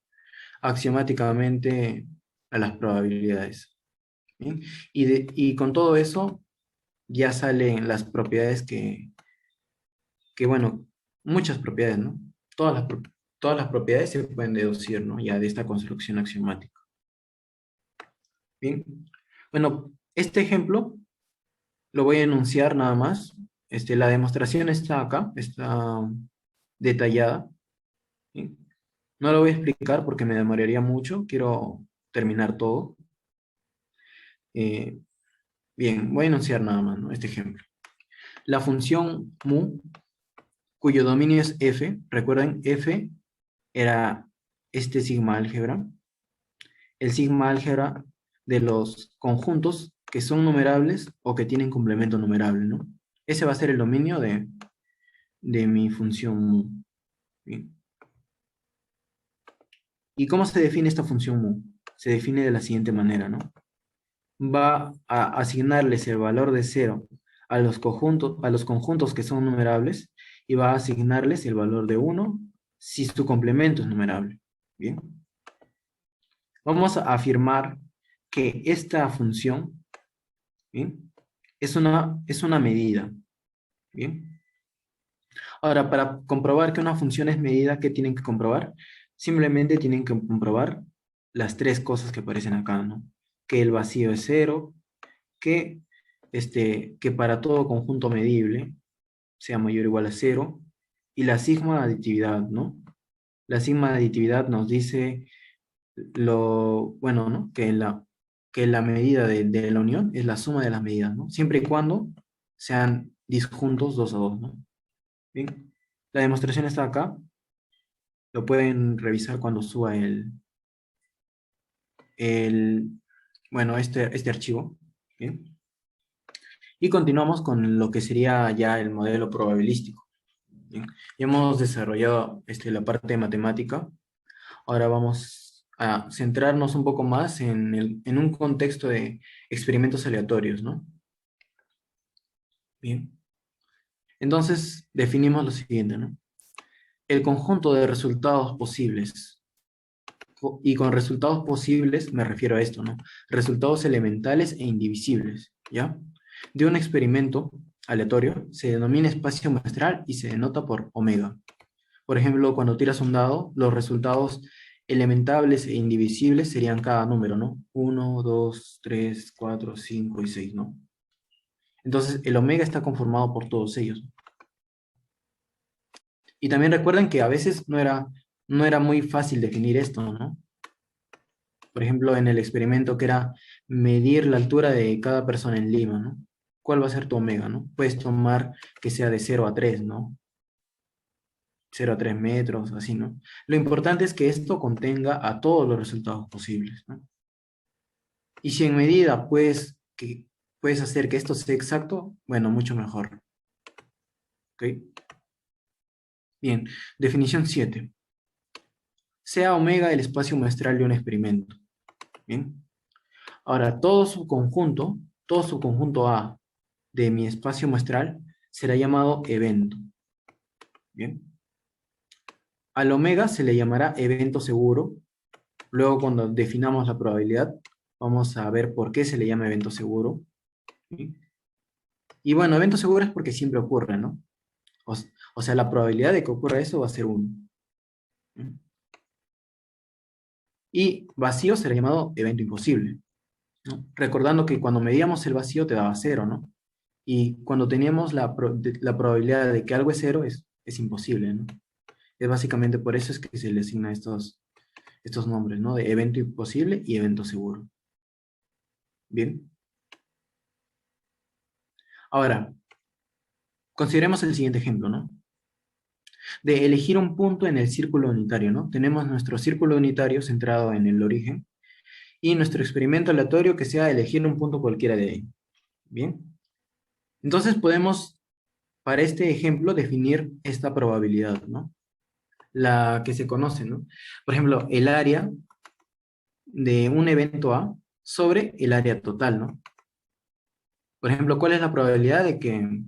axiomáticamente a las probabilidades. ¿Bien? Y con todo eso ya salen las propiedades bueno, muchas propiedades, ¿no? Todas las propiedades se pueden deducir, ¿no? Ya de esta construcción axiomática. Bien. Bueno, este ejemplo lo voy a enunciar nada más. La demostración está acá, está detallada. ¿Sí? No lo voy a explicar porque me demoraría mucho, quiero terminar todo. Eh, bien, voy a enunciar nada más, ¿no? Este ejemplo. La función mu, cuyo dominio es f, recuerden, f era este sigma álgebra, el sigma álgebra de los conjuntos que son numerables o que tienen complemento numerable, ¿no? Ese va a ser el dominio de mi función mu. Bien. ¿Y cómo se define esta función mu? Se define de la siguiente manera, ¿no? Va a asignarles el valor de 0 a los conjuntos que son numerables y va a asignarles el valor de 1 si su complemento es numerable. Bien. Vamos a afirmar que esta función, ¿bien? es una medida, ¿bien? Ahora, para comprobar que una función es medida, ¿qué tienen que comprobar? Simplemente tienen que comprobar las tres cosas que aparecen acá, ¿no? Que el vacío es cero, que, que para todo conjunto medible sea mayor o igual a cero, y la sigma de aditividad, ¿no? La sigma de aditividad nos dice bueno, ¿no? Que la medida de la unión es la suma de las medidas, ¿no? Siempre y cuando sean disjuntos 2 a 2, ¿no? Bien, la demostración está acá, lo pueden revisar cuando suba el bueno, este archivo, ¿bien? Y continuamos con lo que sería ya el modelo probabilístico, ¿bien? Ya hemos desarrollado la parte de matemática. Ahora vamos a centrarnos un poco más en un contexto de experimentos aleatorios, ¿no? Bien. Entonces, definimos lo siguiente, ¿no? El conjunto de resultados posibles. Y con resultados posibles me refiero a esto, ¿no? Resultados elementales e indivisibles, ¿ya? De un experimento aleatorio se denomina espacio muestral y se denota por omega. Por ejemplo, cuando tiras un dado, los resultados elementables e indivisibles serían cada número, ¿no? Uno, 2, 3, 4, 5 y 6, ¿no? Entonces, el omega está conformado por todos ellos. Y también recuerden que a veces no era muy fácil definir esto, ¿no? Por ejemplo, en el experimento que era medir la altura de cada persona en Lima, ¿no? ¿Cuál va a ser tu omega, no? Puedes tomar que sea de 0 a 3, ¿no? 0 a 3 metros, así, ¿no? Lo importante es que esto contenga a todos los resultados posibles, ¿no? Y si en medida puedes hacer que esto sea exacto, bueno, mucho mejor. ¿Ok? Bien, definición 7. Sea omega el espacio muestral de un experimento. Bien. Ahora, todo su conjunto A de mi espacio muestral será llamado evento. Bien. Al omega se le llamará evento seguro. Luego, cuando definamos la probabilidad, vamos a ver por qué se le llama evento seguro. ¿Sí? Y bueno, evento seguro es porque siempre ocurre, ¿no? O sea, la probabilidad de que ocurra eso va a ser 1. Y vacío será llamado evento imposible, ¿no? Recordando que cuando medíamos el vacío te daba 0, ¿no? Y cuando teníamos la probabilidad de que algo es 0, es imposible, ¿no? Es básicamente por eso es que se le asigna estos nombres, ¿no? De evento imposible y evento seguro. Bien. Ahora, consideremos el siguiente ejemplo, ¿no? De elegir un punto en el círculo unitario, ¿no? Tenemos nuestro círculo unitario centrado en el origen y nuestro experimento aleatorio que sea elegir un punto cualquiera de ahí. Bien. Entonces podemos, para este ejemplo, definir esta probabilidad, ¿no? La que se conoce, ¿no? Por ejemplo, el área de un evento A sobre el área total, ¿no? Por ejemplo, ¿cuál es la probabilidad de que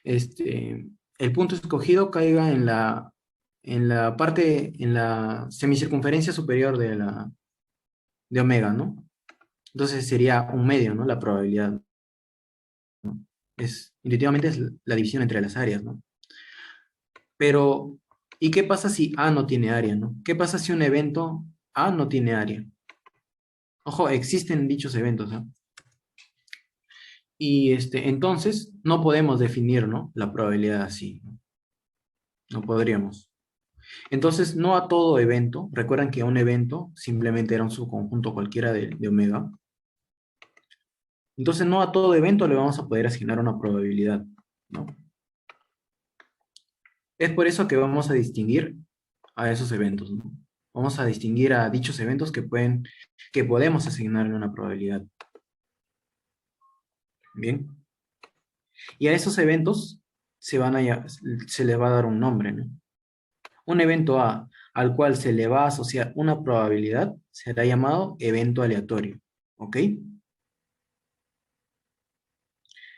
el punto escogido caiga en la semicircunferencia superior de omega, ¿no? Entonces sería un medio, ¿no? La probabilidad, ¿no? Intuitivamente es la división entre las áreas, ¿no? Pero, ¿y qué pasa si A no tiene área, ¿no? ¿Qué pasa si un evento A no tiene área? Ojo, existen dichos eventos, ¿no? Y entonces no podemos definir, ¿no? La probabilidad así, ¿no? No podríamos. Entonces, no a todo evento, recuerdan que un evento simplemente era un subconjunto cualquiera de omega. Entonces, no a todo evento le vamos a poder asignar una probabilidad, ¿no? Es por eso que vamos a distinguir a esos eventos, ¿no? Vamos a distinguir a dichos eventos que podemos asignarle una probabilidad. Bien. Y a esos eventos se les va a dar un nombre, ¿no? Un evento A al cual se le va a asociar una probabilidad será llamado evento aleatorio. ¿Ok?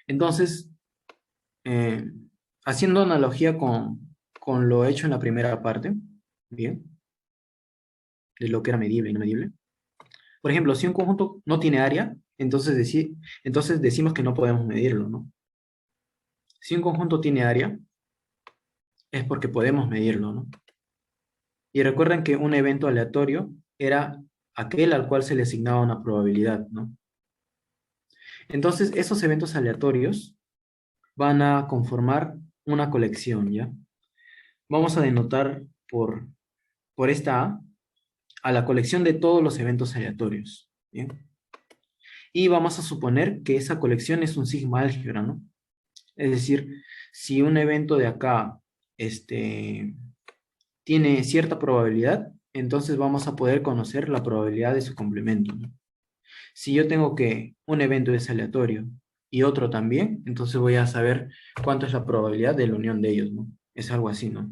Entonces, eh, haciendo analogía con lo hecho en la primera parte, ¿bien? De lo que era medible y no medible. Por ejemplo, si un conjunto no tiene área, entonces decimos que no podemos medirlo, ¿no? Si un conjunto tiene área, es porque podemos medirlo, ¿no? Y recuerden que un evento aleatorio era aquel al cual se le asignaba una probabilidad, ¿no? Entonces, esos eventos aleatorios van a conformar una colección, ¿ya? Vamos a denotar por esta a la colección de todos los eventos aleatorios, ¿bien? Y vamos a suponer que esa colección es un sigma álgebra, ¿no? Es decir, si un evento de acá, tiene cierta probabilidad, entonces vamos a poder conocer la probabilidad de su complemento, ¿no? Si yo tengo que un evento es aleatorio y otro también, entonces voy a saber cuánto es la probabilidad de la unión de ellos, ¿no? Es algo así, ¿no?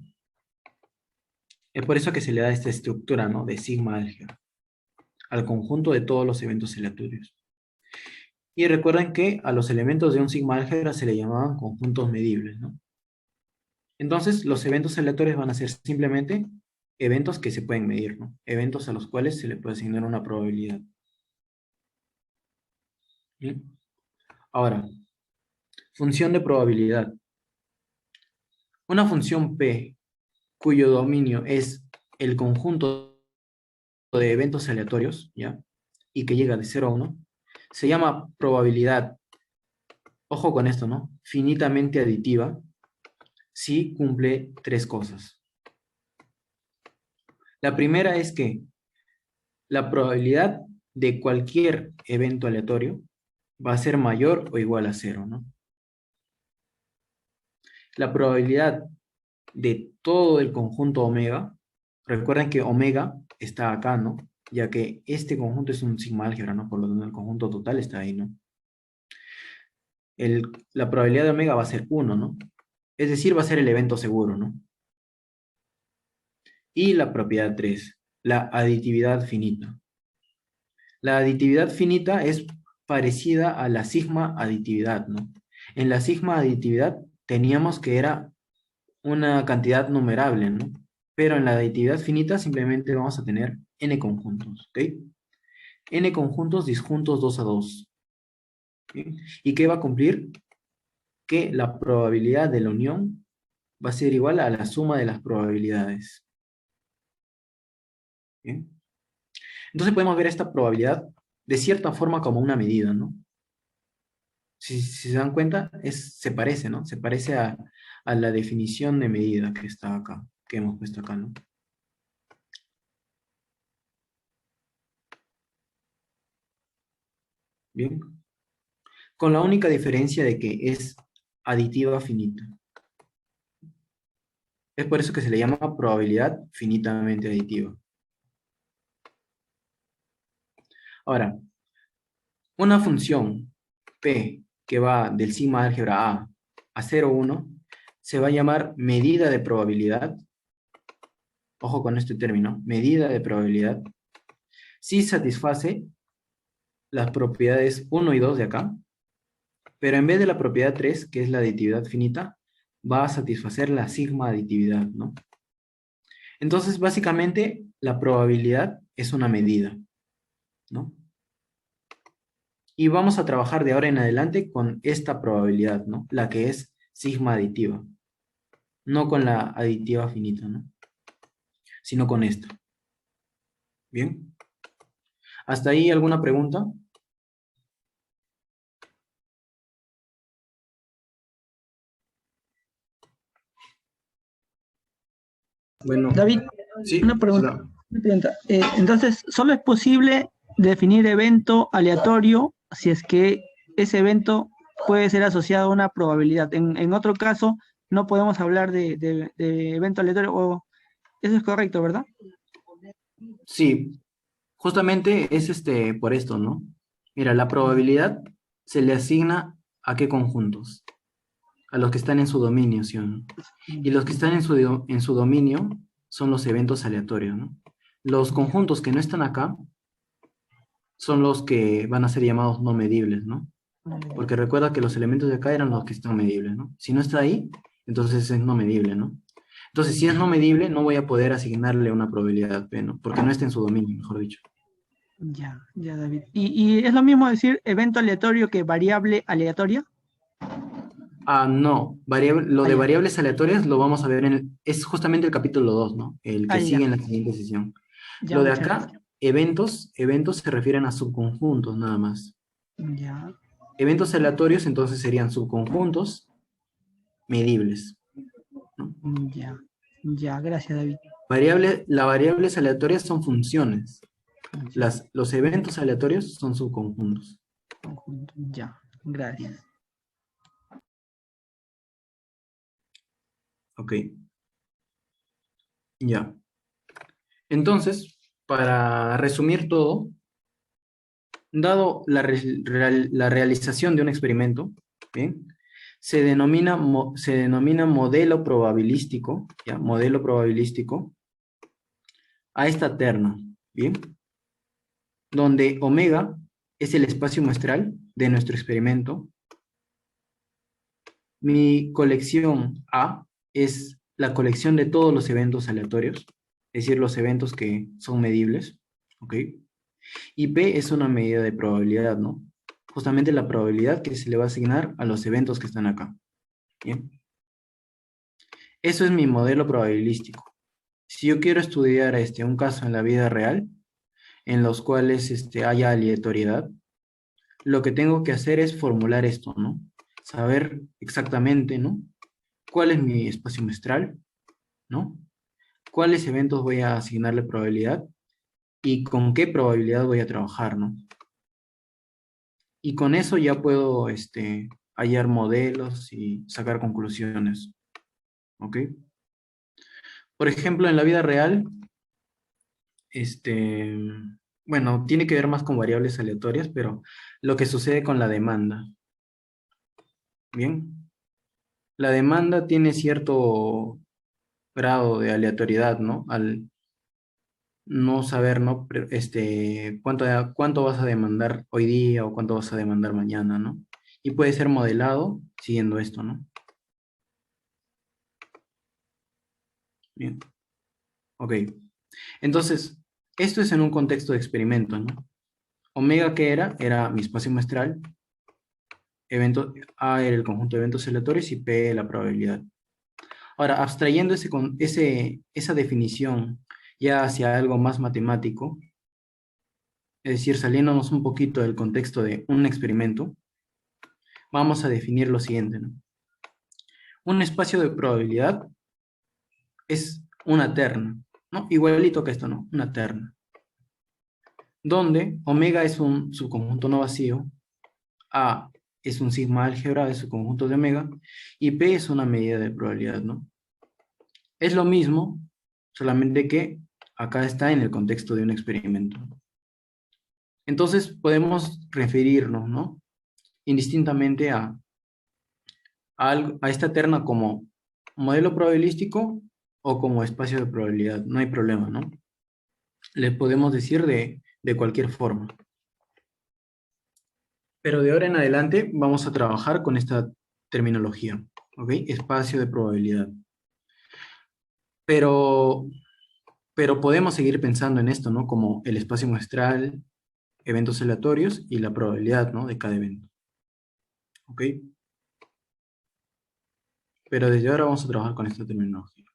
Es por eso que se le da esta estructura, ¿no? De sigma álgebra al conjunto de todos los eventos aleatorios. Y recuerden que a los elementos de un sigma álgebra se le llamaban conjuntos medibles, ¿no? Entonces, los eventos aleatorios van a ser simplemente eventos que se pueden medir, ¿no? Eventos a los cuales se le puede asignar una probabilidad. ¿Bien? Ahora, función de probabilidad. Una función P cuyo dominio es el conjunto de eventos aleatorios, ¿ya? Y que llega de 0 a 1, se llama probabilidad, ojo con esto, ¿no? Finitamente aditiva, si cumple tres cosas. La primera es que la probabilidad de cualquier evento aleatorio va a ser mayor o igual a 0, ¿no? La probabilidad de todo el conjunto omega, recuerden que omega está acá, ¿no? Ya que este conjunto es un sigma álgebra, ¿no? Por lo tanto, el conjunto total está ahí, ¿no? La probabilidad de omega va a ser 1, ¿no? Es decir, va a ser el evento seguro, ¿no? Y la propiedad 3, la aditividad finita. La aditividad finita es parecida a la sigma aditividad, ¿no? En la sigma aditividad teníamos que era una cantidad numerable, ¿no? Pero en la aditividad finita simplemente vamos a tener n conjuntos, ¿ok? N conjuntos disjuntos 2 a 2. ¿Sí? ¿Y qué va a cumplir? Que la probabilidad de la unión va a ser igual a la suma de las probabilidades. ¿Bien? Entonces podemos ver esta probabilidad de cierta forma como una medida, ¿no? Si se dan cuenta, se parece, ¿no? Se parece a la definición de medida que está acá, que hemos puesto acá, ¿no? Bien. Con la única diferencia de que es aditiva finita. Es por eso que se le llama probabilidad finitamente aditiva. Ahora, una función P que va del sigma álgebra a 0, 1, se va a llamar medida de probabilidad. Ojo con este término, medida de probabilidad. Si satisface las propiedades 1 y 2 de acá, pero en vez de la propiedad 3, que es la aditividad finita, va a satisfacer la sigma aditividad, ¿no? Entonces, básicamente, la probabilidad es una medida, ¿no? Y vamos a trabajar de ahora en adelante con esta probabilidad, ¿no? La que es sigma aditiva. No con la aditiva finita, ¿no? Sino con esta. ¿Bien? ¿Hasta ahí alguna pregunta? Bueno, David, sí, una pregunta. hola. Entonces, ¿solo es posible definir evento aleatorio si es que ese evento puede ser asociado a una probabilidad? En otro caso, no podemos hablar de evento aleatorio, o eso es correcto, ¿verdad? Sí, justamente es por esto, ¿no? Mira, la probabilidad se le asigna a qué conjuntos, a los que están en su dominio, ¿sí o no? Y los que están en su dominio son los eventos aleatorios, ¿no? Los conjuntos que no están acá son los que van a ser llamados no medibles, ¿no? Porque recuerda que los elementos de acá eran los que están medibles, ¿no? Si no está ahí, entonces es no medible, ¿no? Entonces, si es no medible, no voy a poder asignarle una probabilidad P, ¿no? Porque no está en su dominio, mejor dicho. Ya, ya, David. ¿Y es lo mismo decir evento aleatorio que variable aleatoria? Ah, no. Lo Ah, de ya. variables aleatorias lo vamos a ver es justamente el capítulo 2, ¿no? El Ah, que sigue ya. en la siguiente sesión. Ya, Lo de muchas acá, gracias. eventos se refieren a subconjuntos nada más. Ya, Eventos aleatorios entonces serían subconjuntos medibles, ¿no? ya. Ya, gracias, David. Las variables aleatorias son funciones. Ya, Los eventos aleatorios son subconjuntos. conjunto. Ya, gracias. Ok, ya. Entonces, para resumir todo, dado la realización de un experimento, ¿bien? Se denomina modelo probabilístico, ¿ya? Modelo probabilístico a esta terna, ¿bien? Donde omega es el espacio muestral de nuestro experimento. Mi colección A es la colección de todos los eventos aleatorios, es decir, los eventos que son medibles, ¿ok? Y P es una medida de probabilidad, ¿no? Justamente la probabilidad que se le va a asignar a los eventos que están acá, ¿bien? Eso es mi modelo probabilístico. Si yo quiero estudiar un caso en la vida real, en los cuales haya aleatoriedad, lo que tengo que hacer es formular esto, ¿no? Saber exactamente, ¿no? ¿Cuál es mi espacio muestral? ¿No? ¿Cuáles eventos voy a asignarle probabilidad? ¿Y con qué probabilidad voy a trabajar, ¿no? Y con eso ya puedo hallar modelos y sacar conclusiones, ¿ok? Por ejemplo, en la vida real, este, bueno, tiene que ver más con variables aleatorias, pero lo que sucede con la demanda, ¿bien? La demanda tiene cierto grado de aleatoriedad, ¿no? Al no saber, ¿no? Cuánto vas a demandar hoy día o cuánto vas a demandar mañana, ¿no? Y puede ser modelado siguiendo esto, ¿no? Bien, ok. Entonces, esto es en un contexto de experimento, ¿no? Omega, ¿qué era? Era mi espacio muestral, A era el conjunto de eventos aleatorios y P la probabilidad. Ahora, abstrayendo esa definición ya hacia algo más matemático, es decir, saliéndonos un poquito del contexto de un experimento, vamos a definir lo siguiente, ¿no? Un espacio de probabilidad es una terna, ¿no? Igualito que esto, ¿no? Una terna. Donde omega es un subconjunto no vacío, A es un sigma álgebra de su conjunto de omega y P es una medida de probabilidad, ¿no? Es lo mismo, solamente que acá está en el contexto de un experimento. Entonces podemos referirnos, ¿no? Indistintamente a esta terna como modelo probabilístico o como espacio de probabilidad, no hay problema, ¿no? Le podemos decir de cualquier forma. Pero de ahora en adelante vamos a trabajar con esta terminología, ¿ok? Espacio de probabilidad. Pero, pero podemos seguir pensando en esto, ¿no? Como el espacio muestral, eventos aleatorios y la probabilidad, ¿no? De cada evento, ¿ok? Pero desde ahora vamos a trabajar con esta terminología.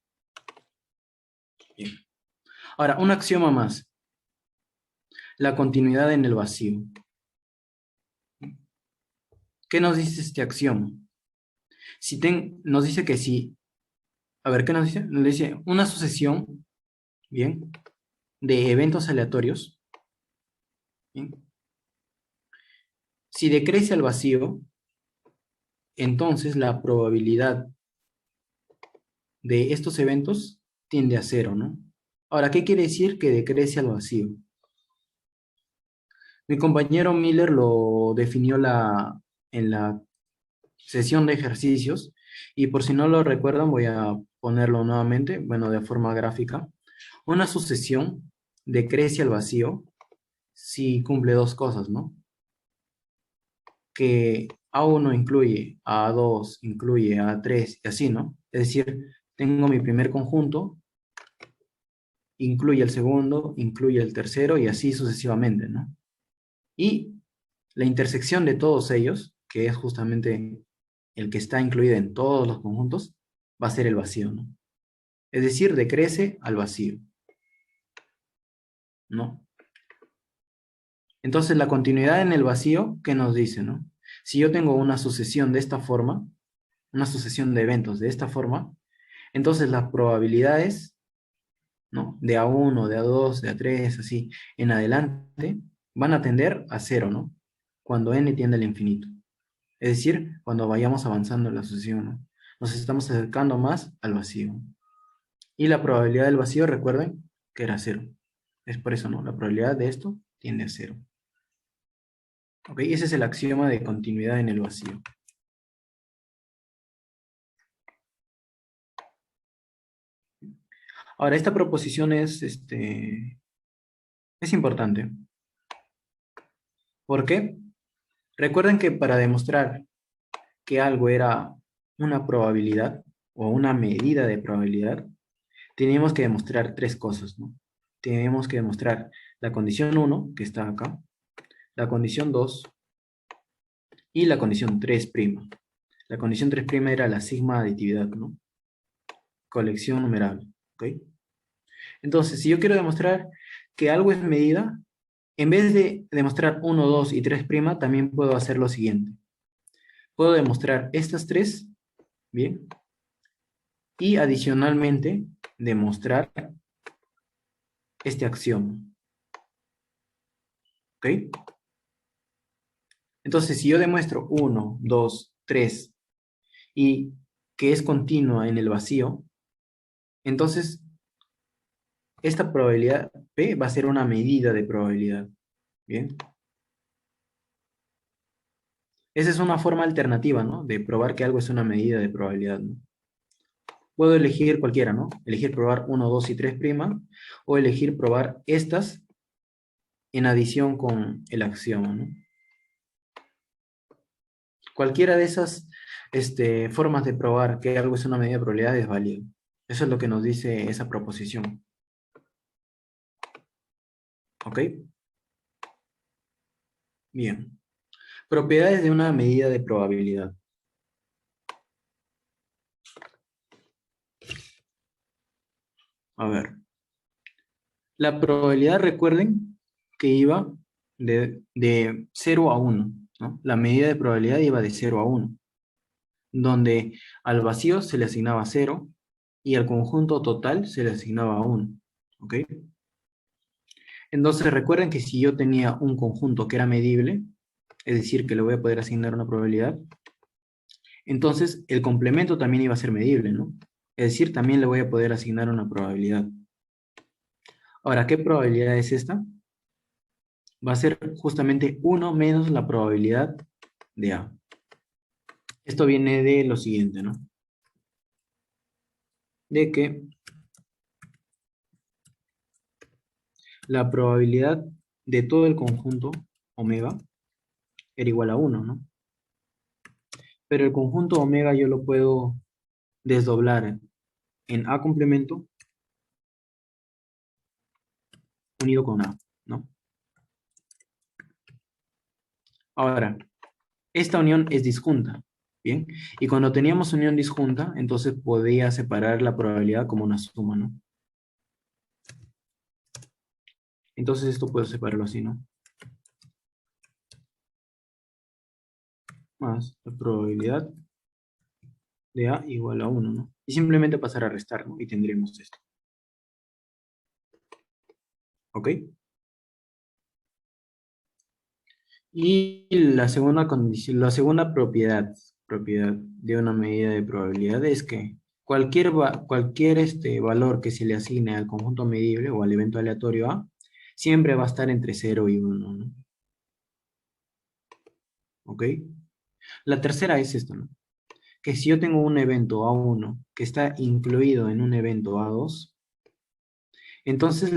Bien. Ahora, un axioma más. La continuidad en el vacío. ¿Qué nos dice este axioma? Nos dice que si, a ver, ¿qué nos dice? Nos dice una sucesión, ¿bien? De eventos aleatorios, ¿bien? Si decrece al vacío, entonces la probabilidad de estos eventos tiende a cero, ¿no? Ahora, ¿qué quiere decir que decrece al vacío? Mi compañero Miller lo definió en la sesión de ejercicios y por si no lo recuerdan voy a ponerlo nuevamente, bueno, de forma gráfica. Una sucesión decrece al vacío si cumple dos cosas, ¿no? Que A1 incluye a A2, incluye a A3 y así, ¿no? Es decir, tengo mi primer conjunto incluye el segundo, incluye el tercero y así sucesivamente, ¿no? Y la intersección de todos ellos, que es justamente el que está incluido en todos los conjuntos, va a ser el vacío, ¿no? Es decir, decrece al vacío, ¿no? Entonces la continuidad en el vacío, ¿qué nos dice, no? Si yo tengo una sucesión de esta forma, una sucesión de eventos de esta forma, entonces las probabilidades, ¿no? De A1, de A2, de A3, así en adelante, van a tender a cero, ¿no? Cuando n tiende al infinito. Es decir, cuando vayamos avanzando en la sucesión, ¿no? Nos estamos acercando más al vacío. Y la probabilidad del vacío, recuerden, que era cero. Es por eso, ¿no? La probabilidad de esto tiende a cero. ¿Ok? Ese es el axioma de continuidad en el vacío. Ahora, esta proposición es importante. ¿Por qué? Recuerden que para demostrar que algo era una probabilidad o una medida de probabilidad, teníamos que demostrar tres cosas, ¿no? Teníamos que demostrar la condición 1, que está acá, la condición 2 y la condición 3'. La condición 3' era la sigma aditividad, ¿no? Colección numerable, ¿ok? Entonces, si yo quiero demostrar que algo es medida, en vez de demostrar 1, 2 y 3', también puedo hacer lo siguiente. Puedo demostrar estas tres, ¿bien? Y adicionalmente demostrar este axioma, ¿ok? Entonces, si yo demuestro 1, 2, 3 y que es continua en el vacío, entonces esta probabilidad P va a ser una medida de probabilidad, ¿bien? Esa es una forma alternativa, ¿no? De probar que algo es una medida de probabilidad, ¿no? Puedo elegir cualquiera, ¿no? Elegir probar 1, 2 y 3', o elegir probar estas en adición con el axioma, ¿no? Cualquiera de esas formas de probar que algo es una medida de probabilidad es válido. Eso es lo que nos dice esa proposición. ¿Ok? Bien. Propiedades de una medida de probabilidad. A ver. La probabilidad, recuerden, que iba de 0 a 1, ¿no? La medida de probabilidad iba de 0 a 1, donde al vacío se le asignaba 0 y al conjunto total se le asignaba 1. ¿Ok? Entonces recuerden que si yo tenía un conjunto que era medible, es decir, que le voy a poder asignar una probabilidad, entonces el complemento también iba a ser medible, ¿no? Es decir, también le voy a poder asignar una probabilidad. Ahora, ¿qué probabilidad es esta? Va a ser justamente 1 menos la probabilidad de A. Esto viene de lo siguiente, ¿no? De que la probabilidad de todo el conjunto omega era igual a 1, ¿no? Pero el conjunto omega yo lo puedo desdoblar en A complemento unido con A, ¿no? Ahora, esta unión es disjunta, ¿bien? Y cuando teníamos unión disjunta, entonces podía separar la probabilidad como una suma, ¿no? Entonces esto puedo separarlo así, ¿no? Más la probabilidad de A igual a 1, ¿no? Y simplemente pasar a restar, ¿no? Y tendremos esto. ¿Ok? Y la segunda condición, la segunda propiedad de una medida de probabilidad es que cualquier valor que se le asigne al conjunto medible o al evento aleatorio A, siempre va a estar entre 0 y 1, ¿no? ¿Ok? La tercera es esto, ¿no? Que si yo tengo un evento A1 que está incluido en un evento A2, entonces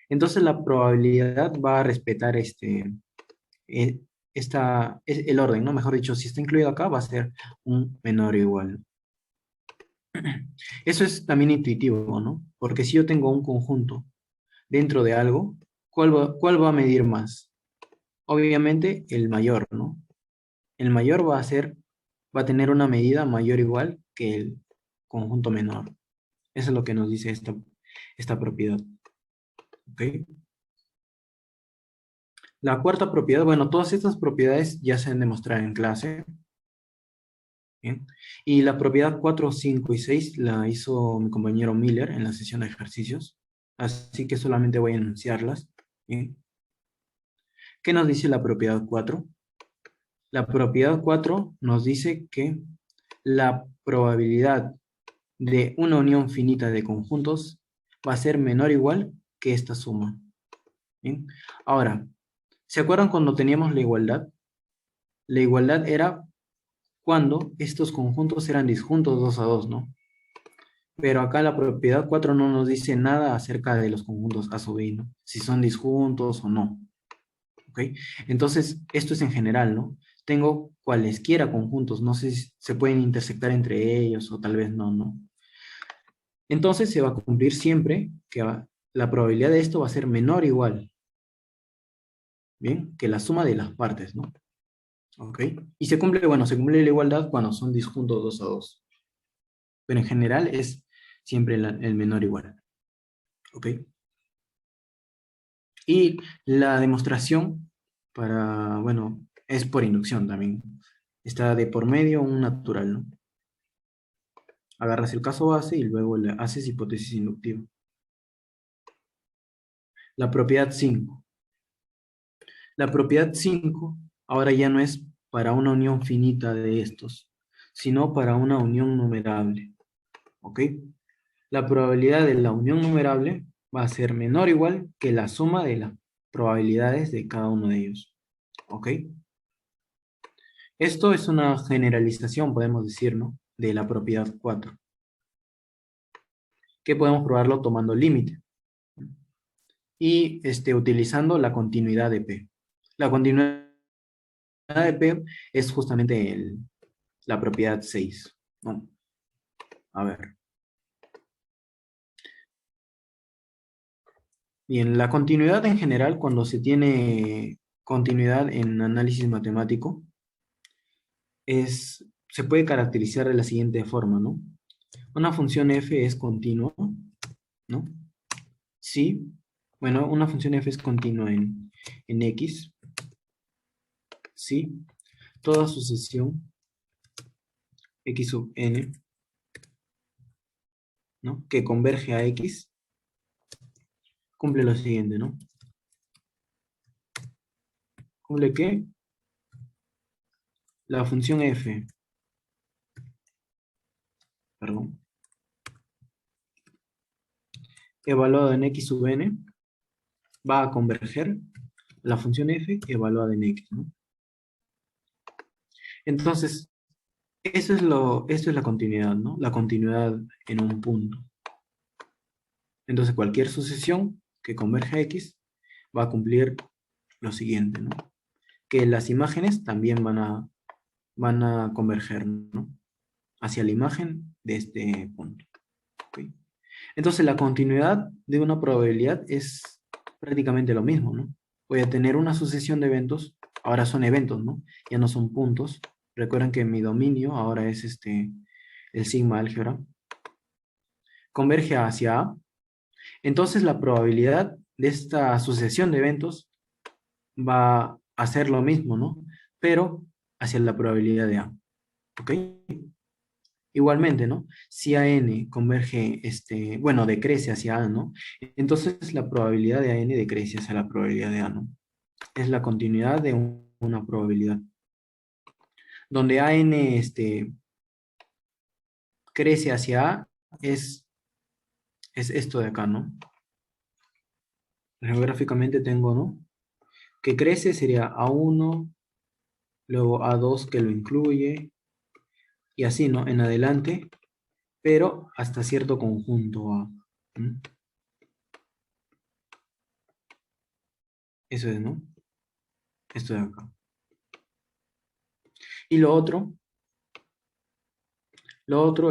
entonces la probabilidad va a respetar eh, el orden, ¿no? Mejor dicho, si está incluido acá, va a ser un menor o igual. Eso es también intuitivo, ¿no? Porque si yo tengo un conjunto dentro de algo, cuál va a medir más? Obviamente el mayor, ¿no? El mayor va a tener una medida mayor o igual que el conjunto menor. Eso es lo que nos dice esta propiedad. ¿Ok? La cuarta propiedad, bueno, todas estas propiedades ya se han demostrado en clase. ¿Bien? Y la propiedad 4, 5 y 6 la hizo mi compañero Miller en la sesión de ejercicios. Así que solamente voy a enunciarlas. ¿Bien? ¿Qué nos dice la propiedad 4? La propiedad 4 nos dice que la probabilidad de una unión finita de conjuntos va a ser menor o igual que esta suma. ¿Bien? Ahora, ¿se acuerdan cuando teníamos la igualdad? La igualdad era cuando estos conjuntos eran disjuntos 2 a 2, ¿no? Pero acá la propiedad 4 no nos dice nada acerca de los conjuntos A sub i, ¿no? Si son disjuntos o no. ¿Ok? Entonces, esto es en general, ¿no? Tengo cualesquiera conjuntos, no sé si se pueden intersectar entre ellos o tal vez no, ¿no? Entonces se va a cumplir siempre que la probabilidad de esto va a ser menor o igual, ¿bien? Que la suma de las partes, ¿no? ¿Ok? Y se cumple, bueno, se cumple la igualdad cuando son disjuntos 2 a 2. Pero en general es siempre el menor o igual. ¿Ok? Y la demostración bueno, es por inducción también. Está de por medio un natural, ¿no? Agarras el caso base y luego le haces hipótesis inductiva. La propiedad 5. La propiedad 5 ahora ya no es para una unión finita de estos, sino para una unión numerable. ¿Ok? La probabilidad de la unión numerable va a ser menor o igual que la suma de las probabilidades de cada uno de ellos. ¿Ok? Esto es una generalización, podemos decir, ¿no? De la propiedad 4, que podemos probarlo tomando límite y utilizando la continuidad de P. La continuidad de P es justamente la propiedad 6, ¿no? A ver. Bien, la continuidad en general, cuando se tiene continuidad en análisis matemático, se puede caracterizar de la siguiente forma, ¿no? Una función f es continua, ¿no? Sí, bueno, una función f es continua en x, sí, toda sucesión x sub n, ¿no? Que converge a x, cumple lo siguiente, ¿no? ¿Cumple qué? La función f, perdón, evaluada en x sub n, va a converger la función f evaluada en x, ¿no? Entonces, esto es la continuidad, ¿no? La continuidad en un punto. Entonces, cualquier sucesión que converja a x va a cumplir lo siguiente, ¿no? Que las imágenes también van a converger, ¿no? Hacia la imagen de este punto. ¿Ok? Entonces, la continuidad de una probabilidad es prácticamente lo mismo, ¿no? Voy a tener una sucesión de eventos, ahora son eventos, ¿no? Ya no son puntos. Recuerden que mi dominio ahora es el sigma álgebra. Converge hacia A. Entonces, la probabilidad de esta sucesión de eventos va a ser lo mismo, ¿no? Pero hacia la probabilidad de A. ¿Ok? Igualmente, ¿no? Si AN converge, bueno, decrece hacia A, ¿no? Entonces la probabilidad de AN decrece hacia la probabilidad de A, ¿no? Es la continuidad de una probabilidad. Donde AN, crece hacia A, es esto de acá, ¿no? Geográficamente tengo, ¿no? Que crece sería A1, luego A2 que lo incluye, y así, ¿no? En adelante, pero hasta cierto conjunto A. ¿Mm? Eso es, ¿no? Esto de acá. Y lo otro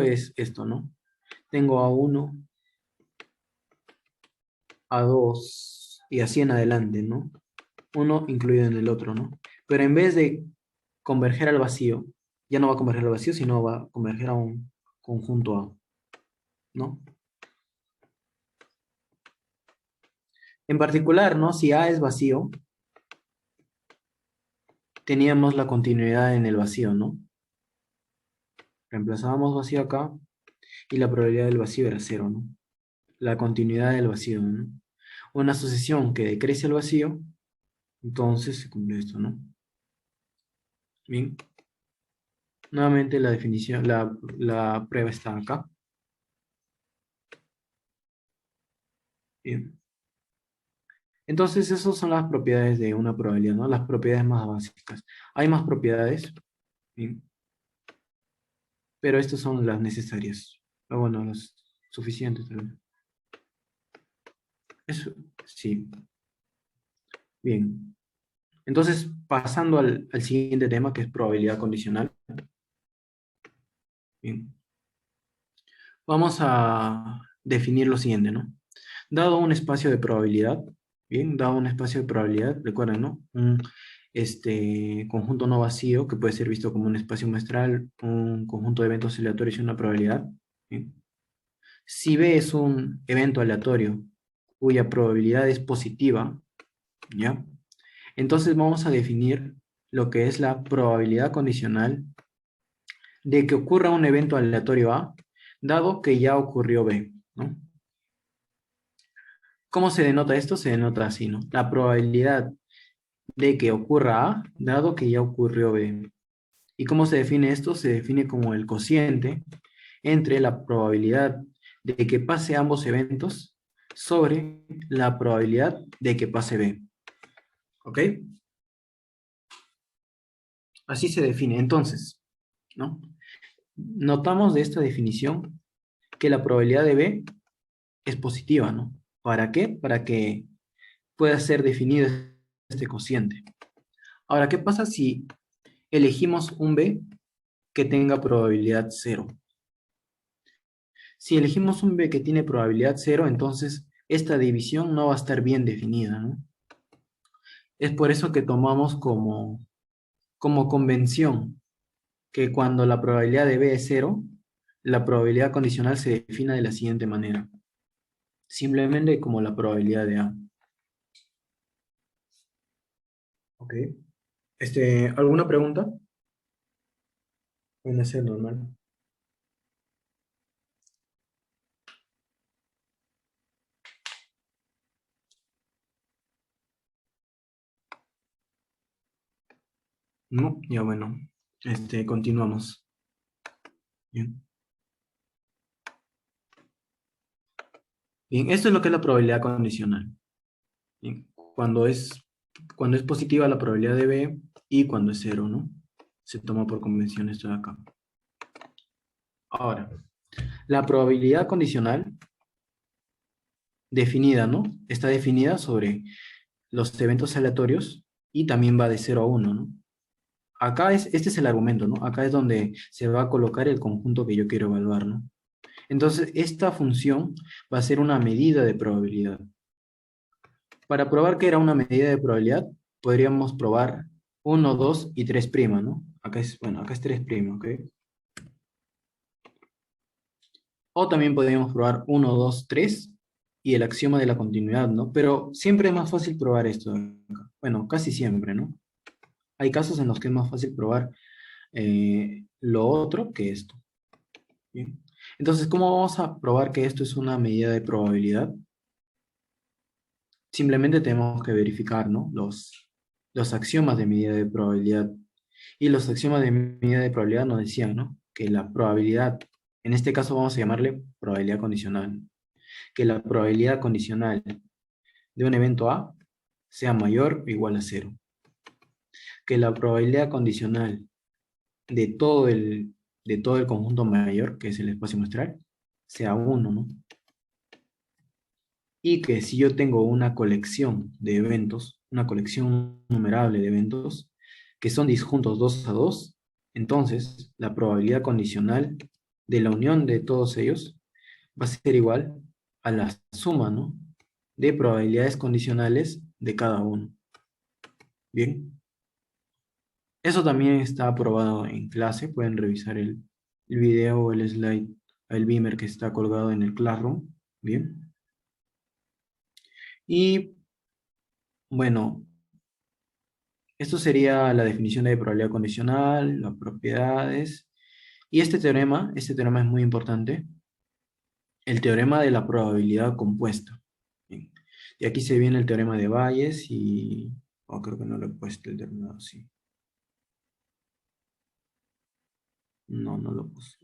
es esto, ¿no? tengo A1, A2 y así en adelante, ¿no? Uno incluido en el otro, ¿no? Pero en vez de converger al vacío, ya no va a converger al vacío, sino va a converger a un conjunto A, ¿no? En particular, ¿no? Si A es vacío, teníamos la continuidad en el vacío, ¿no? Reemplazábamos vacío acá y la probabilidad del vacío era cero, ¿no? La continuidad del vacío, ¿no? Una sucesión que decrece el vacío, entonces se cumple esto, ¿no? Bien. Nuevamente la definición, la prueba está acá. Bien. Entonces, esas son las propiedades de una probabilidad, ¿no? Las propiedades más básicas. Hay más propiedades, bien, pero estas son las necesarias. O bueno, las suficientes, tal vez. Eso, sí. Bien. Entonces, pasando al siguiente tema, que es probabilidad condicional. Bien. Vamos a definir lo siguiente, ¿no? Dado un espacio de probabilidad, bien, dado un espacio de probabilidad, recuerden, ¿no? Un conjunto no vacío, que puede ser visto como un espacio muestral, un conjunto de eventos aleatorios y una probabilidad. ¿Bien? Si B es un evento aleatorio cuya probabilidad es positiva, ¿ya? Entonces vamos a definir lo que es la probabilidad condicional de que ocurra un evento aleatorio A, dado que ya ocurrió B, ¿no? ¿Cómo se denota esto? Se denota así, ¿no? La probabilidad de que ocurra A, dado que ya ocurrió B. ¿Y cómo se define esto? Se define como el cociente entre la probabilidad de que pase ambos eventos sobre la probabilidad de que pase B. ¿Ok? Así se define. Entonces, ¿no? Notamos de esta definición que la probabilidad de B es positiva, ¿no? ¿Para qué? Para que pueda ser definido este cociente. Ahora, ¿qué pasa si elegimos un B que tenga probabilidad cero? Si elegimos un B que tiene probabilidad cero, entonces esta división no va a estar bien definida, ¿no? Es por eso que tomamos como convención que cuando la probabilidad de B es cero, la probabilidad condicional se define de la siguiente manera. Simplemente como la probabilidad de A. ¿Ok? ¿Alguna pregunta? Puede ser normal. No, ya bueno. Continuamos. Bien. Bien, esto es lo que es la probabilidad condicional. Bien. Cuando es positiva la probabilidad de B y cuando es cero, ¿no? Se toma por convención esto de acá. Ahora, la probabilidad condicional definida, ¿no? Está definida sobre los eventos aleatorios y también va de 0 a 1, ¿no? Este es el argumento, ¿no? Acá es donde se va a colocar el conjunto que yo quiero evaluar, ¿no? Entonces, esta función va a ser una medida de probabilidad. Para probar que era una medida de probabilidad, podríamos probar 1, 2 y 3', ¿no? Acá es 3', ¿ok? O también podríamos probar 1, 2, 3 y el axioma de la continuidad, ¿no? Pero siempre es más fácil probar esto de acá. Bueno, casi siempre, ¿no? Hay casos en los que es más fácil probar lo otro que esto. ¿Bien? Entonces, ¿cómo vamos a probar que esto es una medida de probabilidad? Simplemente tenemos que verificar, ¿no? Los axiomas de medida de probabilidad. Y los axiomas de medida de probabilidad nos decían, ¿no? Que la probabilidad, en este caso vamos a llamarle probabilidad condicional, que la probabilidad condicional de un evento A sea mayor o igual a cero. Que la probabilidad condicional de todo el conjunto mayor, que es el espacio muestral, sea 1, ¿no? Y que si yo tengo una colección de eventos, una colección numerable de eventos, que son disjuntos 2 a 2, entonces la probabilidad condicional de la unión de todos ellos va a ser igual a la suma, ¿no? De probabilidades condicionales de cada uno. Bien. Eso también está aprobado en clase. Pueden revisar el video o el slide, el beamer que está colgado en el Classroom. Bien. Y bueno, esto sería la definición de probabilidad condicional, las propiedades. Y este teorema es muy importante, el teorema de la probabilidad compuesta. Bien. Y aquí se viene el teorema de Bayes y... Oh, creo que no lo he puesto el término así. No, no lo puse.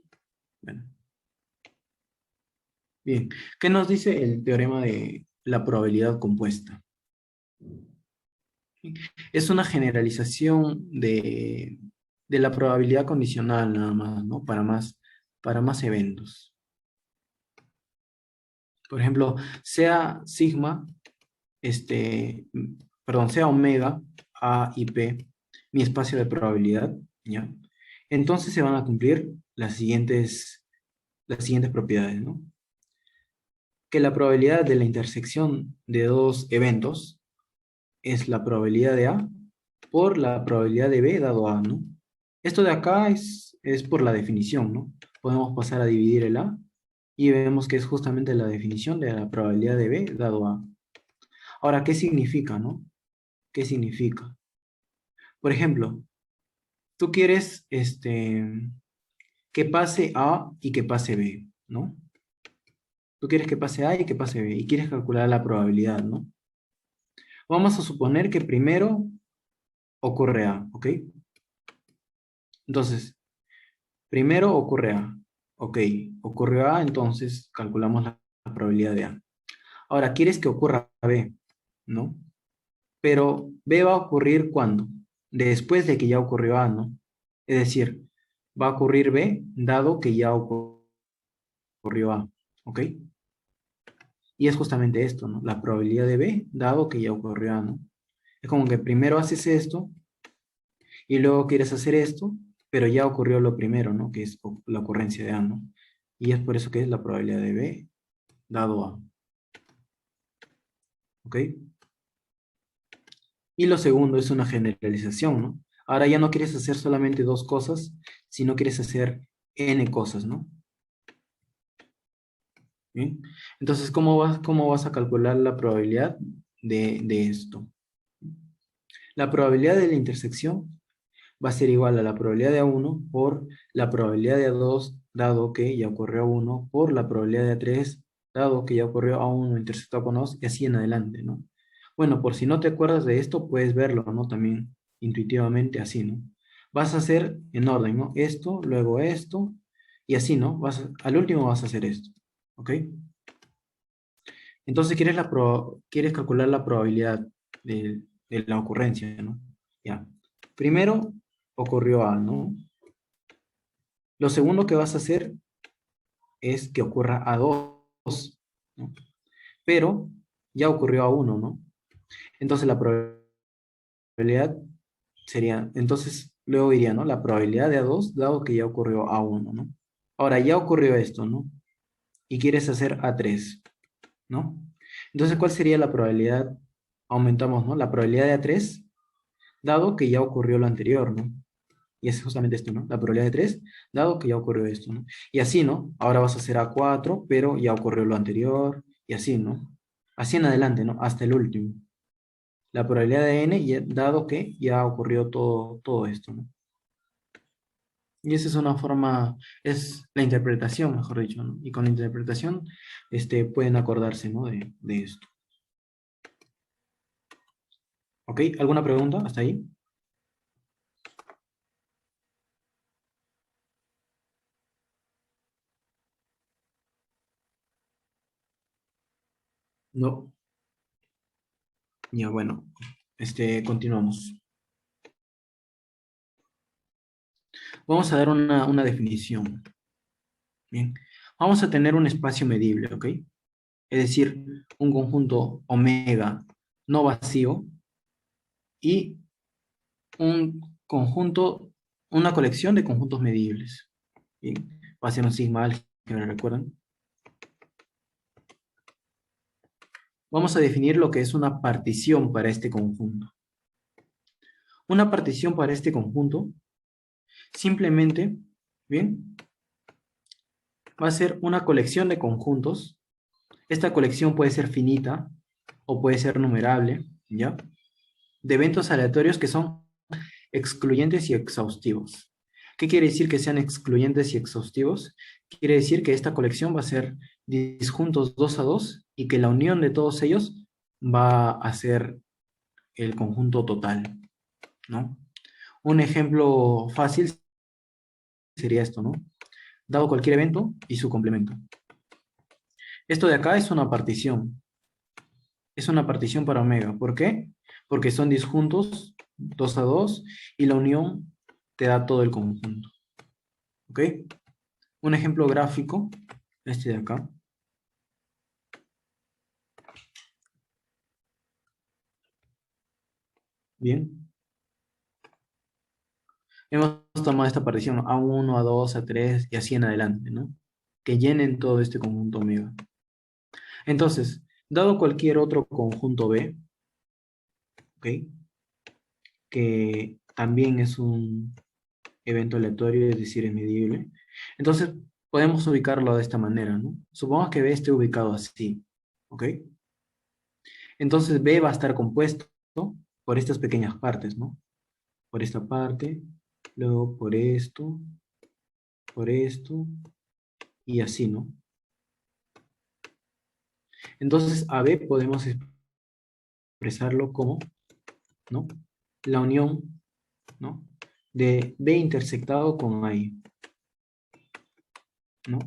Bueno. Bien. ¿Qué nos dice el teorema de la probabilidad compuesta? Es una generalización de la probabilidad condicional nada más, ¿no? Para más eventos. Por ejemplo, sea sigma, perdón, sea omega, A y P, mi espacio de probabilidad, ¿ya? Entonces se van a cumplir las siguientes propiedades, ¿no? Que la probabilidad de la intersección de dos eventos es la probabilidad de A por la probabilidad de B dado A, ¿no? Esto de acá es por la definición, ¿no? Podemos pasar a dividir el A y vemos que es justamente la definición de la probabilidad de B dado A. Ahora, ¿qué significa, no? ¿Qué significa? Por ejemplo, tú quieres que pase A y que pase B, ¿no? Tú quieres que pase A y que pase B y quieres calcular la probabilidad, ¿no? Vamos a suponer que primero ocurre A, ¿ok? Entonces, primero ocurre A. Ok, ocurrió A, entonces calculamos la probabilidad de A. Ahora, quieres que ocurra B, ¿no? Pero B va a ocurrir ¿cuándo? Después de que ya ocurrió A, ¿no? Es decir, va a ocurrir B dado que ya ocurrió A, ¿ok? Y es justamente esto, ¿no? La probabilidad de B dado que ya ocurrió A, ¿no? Es como que primero haces esto y luego quieres hacer esto, pero ya ocurrió lo primero, ¿no? Que es la ocurrencia de A, ¿no? Y es por eso que es la probabilidad de B dado A, ¿ok? Y lo segundo es una generalización, ¿no? Ahora ya no quieres hacer solamente dos cosas, sino quieres hacer n cosas, ¿no? ¿Bien? Entonces, cómo vas a calcular la probabilidad de esto? La probabilidad de la intersección va a ser igual a la probabilidad de A1 por la probabilidad de A2, dado que ya ocurrió A1, por la probabilidad de A3, dado que ya ocurrió A1 intersectado con A2, y así en adelante, ¿no? Bueno, por si no te acuerdas de esto, puedes verlo, ¿no? También intuitivamente así, ¿no? Vas a hacer en orden, ¿no? Esto, y así, ¿no? Al último vas a hacer esto, ¿ok? Entonces quieres calcular la probabilidad de la ocurrencia, ¿no? Ya. Primero ocurrió A, ¿no? Lo segundo que vas a hacer es que ocurra A2, ¿no? Pero ya ocurrió A1, ¿no? Entonces la probabilidad sería, entonces luego iría, ¿no? La probabilidad de A2 dado que ya ocurrió A1, ¿no? Ahora ya ocurrió esto, ¿no? Y quieres hacer A3, ¿no? Entonces, ¿cuál sería la probabilidad? Aumentamos, ¿no? La probabilidad de A3 dado que ya ocurrió lo anterior, ¿no? Y es justamente esto, ¿no? La probabilidad de 3 dado que ya ocurrió esto, ¿no? Y así, ¿no? Ahora vas a hacer A4, pero ya ocurrió lo anterior, y así, ¿no? Así en adelante, ¿no? Hasta el último. La probabilidad de n, dado que ya ocurrió todo esto, ¿no? Y esa es una forma, es la interpretación, mejor dicho, ¿no? Y con la interpretación, pueden acordarse, ¿no? De esto. ¿Ok? ¿Alguna pregunta hasta ahí? No. Ya, bueno, continuamos. Vamos a dar una definición. Bien. Vamos a tener un espacio medible, ¿ok? Es decir, un conjunto omega no vacío y un conjunto, una colección de conjuntos medibles. Bien. Va a ser un sigma álgebra, ¿recuerdan? vamos a definir lo que es una partición para este conjunto. Una partición para este conjunto, simplemente, ¿bien? Va a ser una colección de conjuntos. Esta colección puede ser finita o puede ser numerable, ¿ya? De eventos aleatorios que son excluyentes y exhaustivos. ¿Qué quiere decir que sean excluyentes y exhaustivos? Quiere decir que esta colección va a ser disjuntos 2 a 2 y que la unión de todos ellos va a ser el conjunto total, ¿no? Un ejemplo fácil sería esto, ¿no? Dado cualquier evento y su complemento. Esto de acá es una partición. Es una partición para omega. ¿Por qué? Porque son disjuntos 2 a 2 y la unión te da todo el conjunto. ¿Ok? Un ejemplo gráfico, este de acá. Bien. Hemos tomado esta partición A1, A2, A3 y así en adelante, ¿no? Que llenen todo este conjunto omega. Entonces, dado cualquier otro conjunto B, ¿ok? Que también es un evento aleatorio, es decir, es medible. Entonces, podemos ubicarlo de esta manera, ¿no? Supongamos que B esté ubicado así, ¿ok? Entonces, B va a estar compuesto por estas pequeñas partes, ¿no? Por esta parte, luego por esto, y así, ¿no? Entonces, a B podemos expresarlo como, ¿no? La unión, ¿no? De B intersectado con A, ¿no?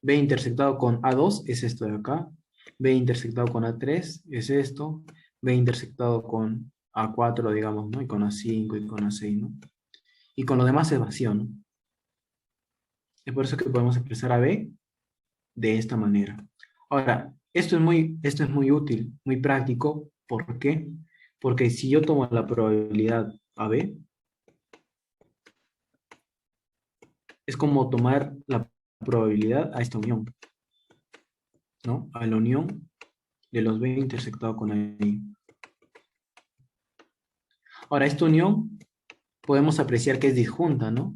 B intersectado con A2 es esto de acá. B intersectado con A3 es esto. B intersectado con A4, digamos, ¿no? Y con A5 y con A6, ¿no? Y con lo demás es vacío, ¿no? Es por eso que podemos expresar a B de esta manera. Ahora, esto es muy útil, muy práctico. ¿Por qué? Porque si yo tomo la probabilidad AB, es como tomar la probabilidad a esta unión, ¿no? A la unión de los B intersectado con A. Ahora, esta unión podemos apreciar que es disjunta, ¿no?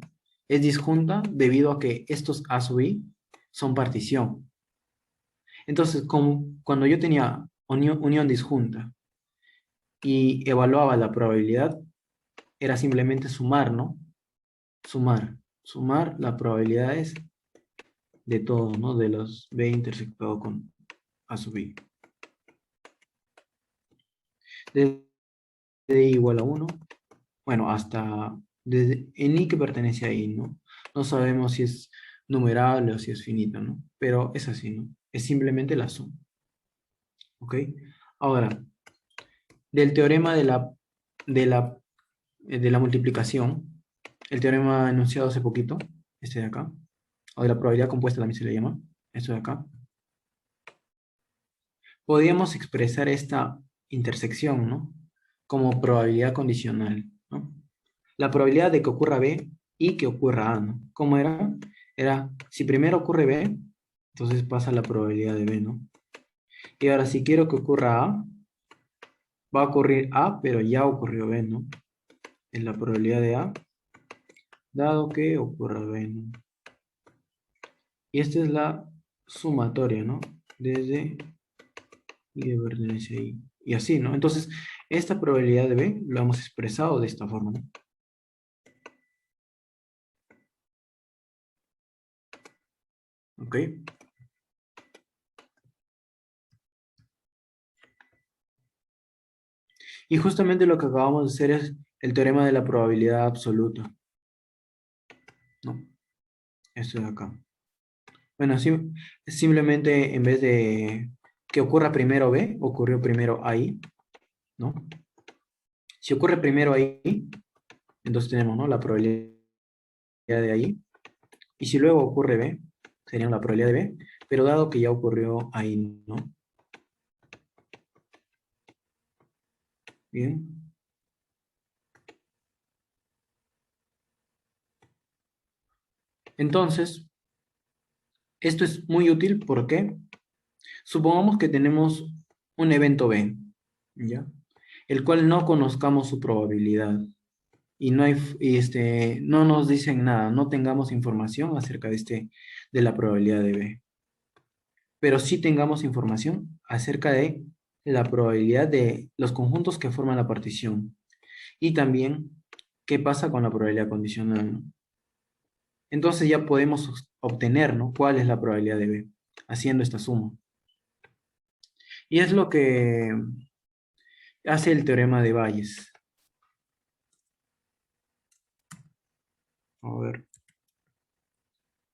Es disjunta debido a que estos A sub I son partición. Entonces, cuando yo tenía unión disjunta y evaluaba la probabilidad, era simplemente sumar, ¿no? Sumar las probabilidades de todo, ¿no? De los B intersectado con A sub I. Desde I igual a 1, bueno, hasta desde en I que pertenece a I, ¿no? No sabemos si es numerable o si es finito, ¿no? Pero es así, ¿no? Es simplemente la suma, ¿ok? Ahora, del teorema de la, de la multiplicación, el teorema enunciado hace poquito, este de acá, o de la probabilidad compuesta también se le llama, esto de acá, podríamos expresar esta intersección, ¿no? Como probabilidad condicional, ¿no? La probabilidad de que ocurra B y que ocurra A, ¿no? ¿Cómo era? Era, si primero ocurre B, entonces pasa la probabilidad de B, ¿no? Y ahora, si quiero que ocurra A, va a ocurrir A, pero ya ocurrió B, ¿no? Es la probabilidad de A, dado que ocurra B, ¿no? Y esta es la sumatoria, ¿no? Desde y de pertenece ahí. Y así, ¿no? Entonces, esta probabilidad de B lo hemos expresado de esta forma, ¿no? ¿Ok? Y justamente lo que acabamos de hacer es el teorema de la probabilidad absoluta, ¿no? Esto de acá. Bueno, simplemente en vez de que ocurra primero B, ocurrió primero ahí, ¿no? Si ocurre primero ahí, entonces tenemos, ¿no? La probabilidad de ahí. Y si luego ocurre B, sería la probabilidad de B, pero dado que ya ocurrió ahí, ¿no? Bien. Entonces, Esto es muy útil porque supongamos que tenemos un evento B, ¿ya? El cual no conozcamos su probabilidad y no nos dicen nada, no tengamos información acerca de la probabilidad de B, pero sí tengamos información acerca de la probabilidad de los conjuntos que forman la partición y también qué pasa con la probabilidad condicional, ¿no? Entonces ya podemos obtener, ¿no? ¿Cuál es la probabilidad de B? Haciendo esta suma. Y es lo que hace el teorema de Bayes. A ver,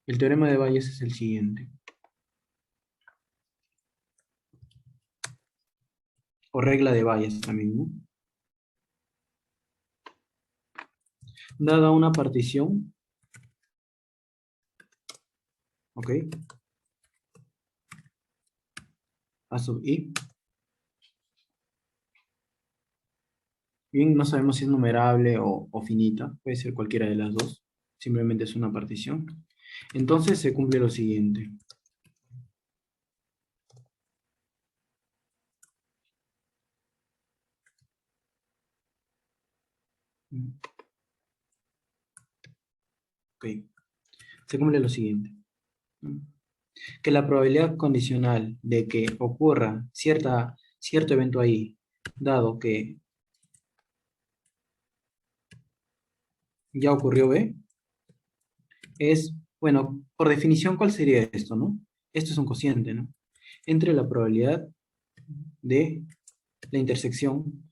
el teorema de Bayes es el siguiente. O regla de Bayes también, ¿no? Dada una partición, ¿ok? A sub i. Bien, no sabemos si es numerable o finita, puede ser cualquiera de las dos, simplemente es una partición. Entonces se cumple lo siguiente. Ok, se cumple lo siguiente. Que la probabilidad condicional de que ocurra cierto evento ahí, dado que ya ocurrió B, es, bueno, por definición, ¿cuál sería esto, no? Esto es un cociente, ¿no? Entre la probabilidad de la intersección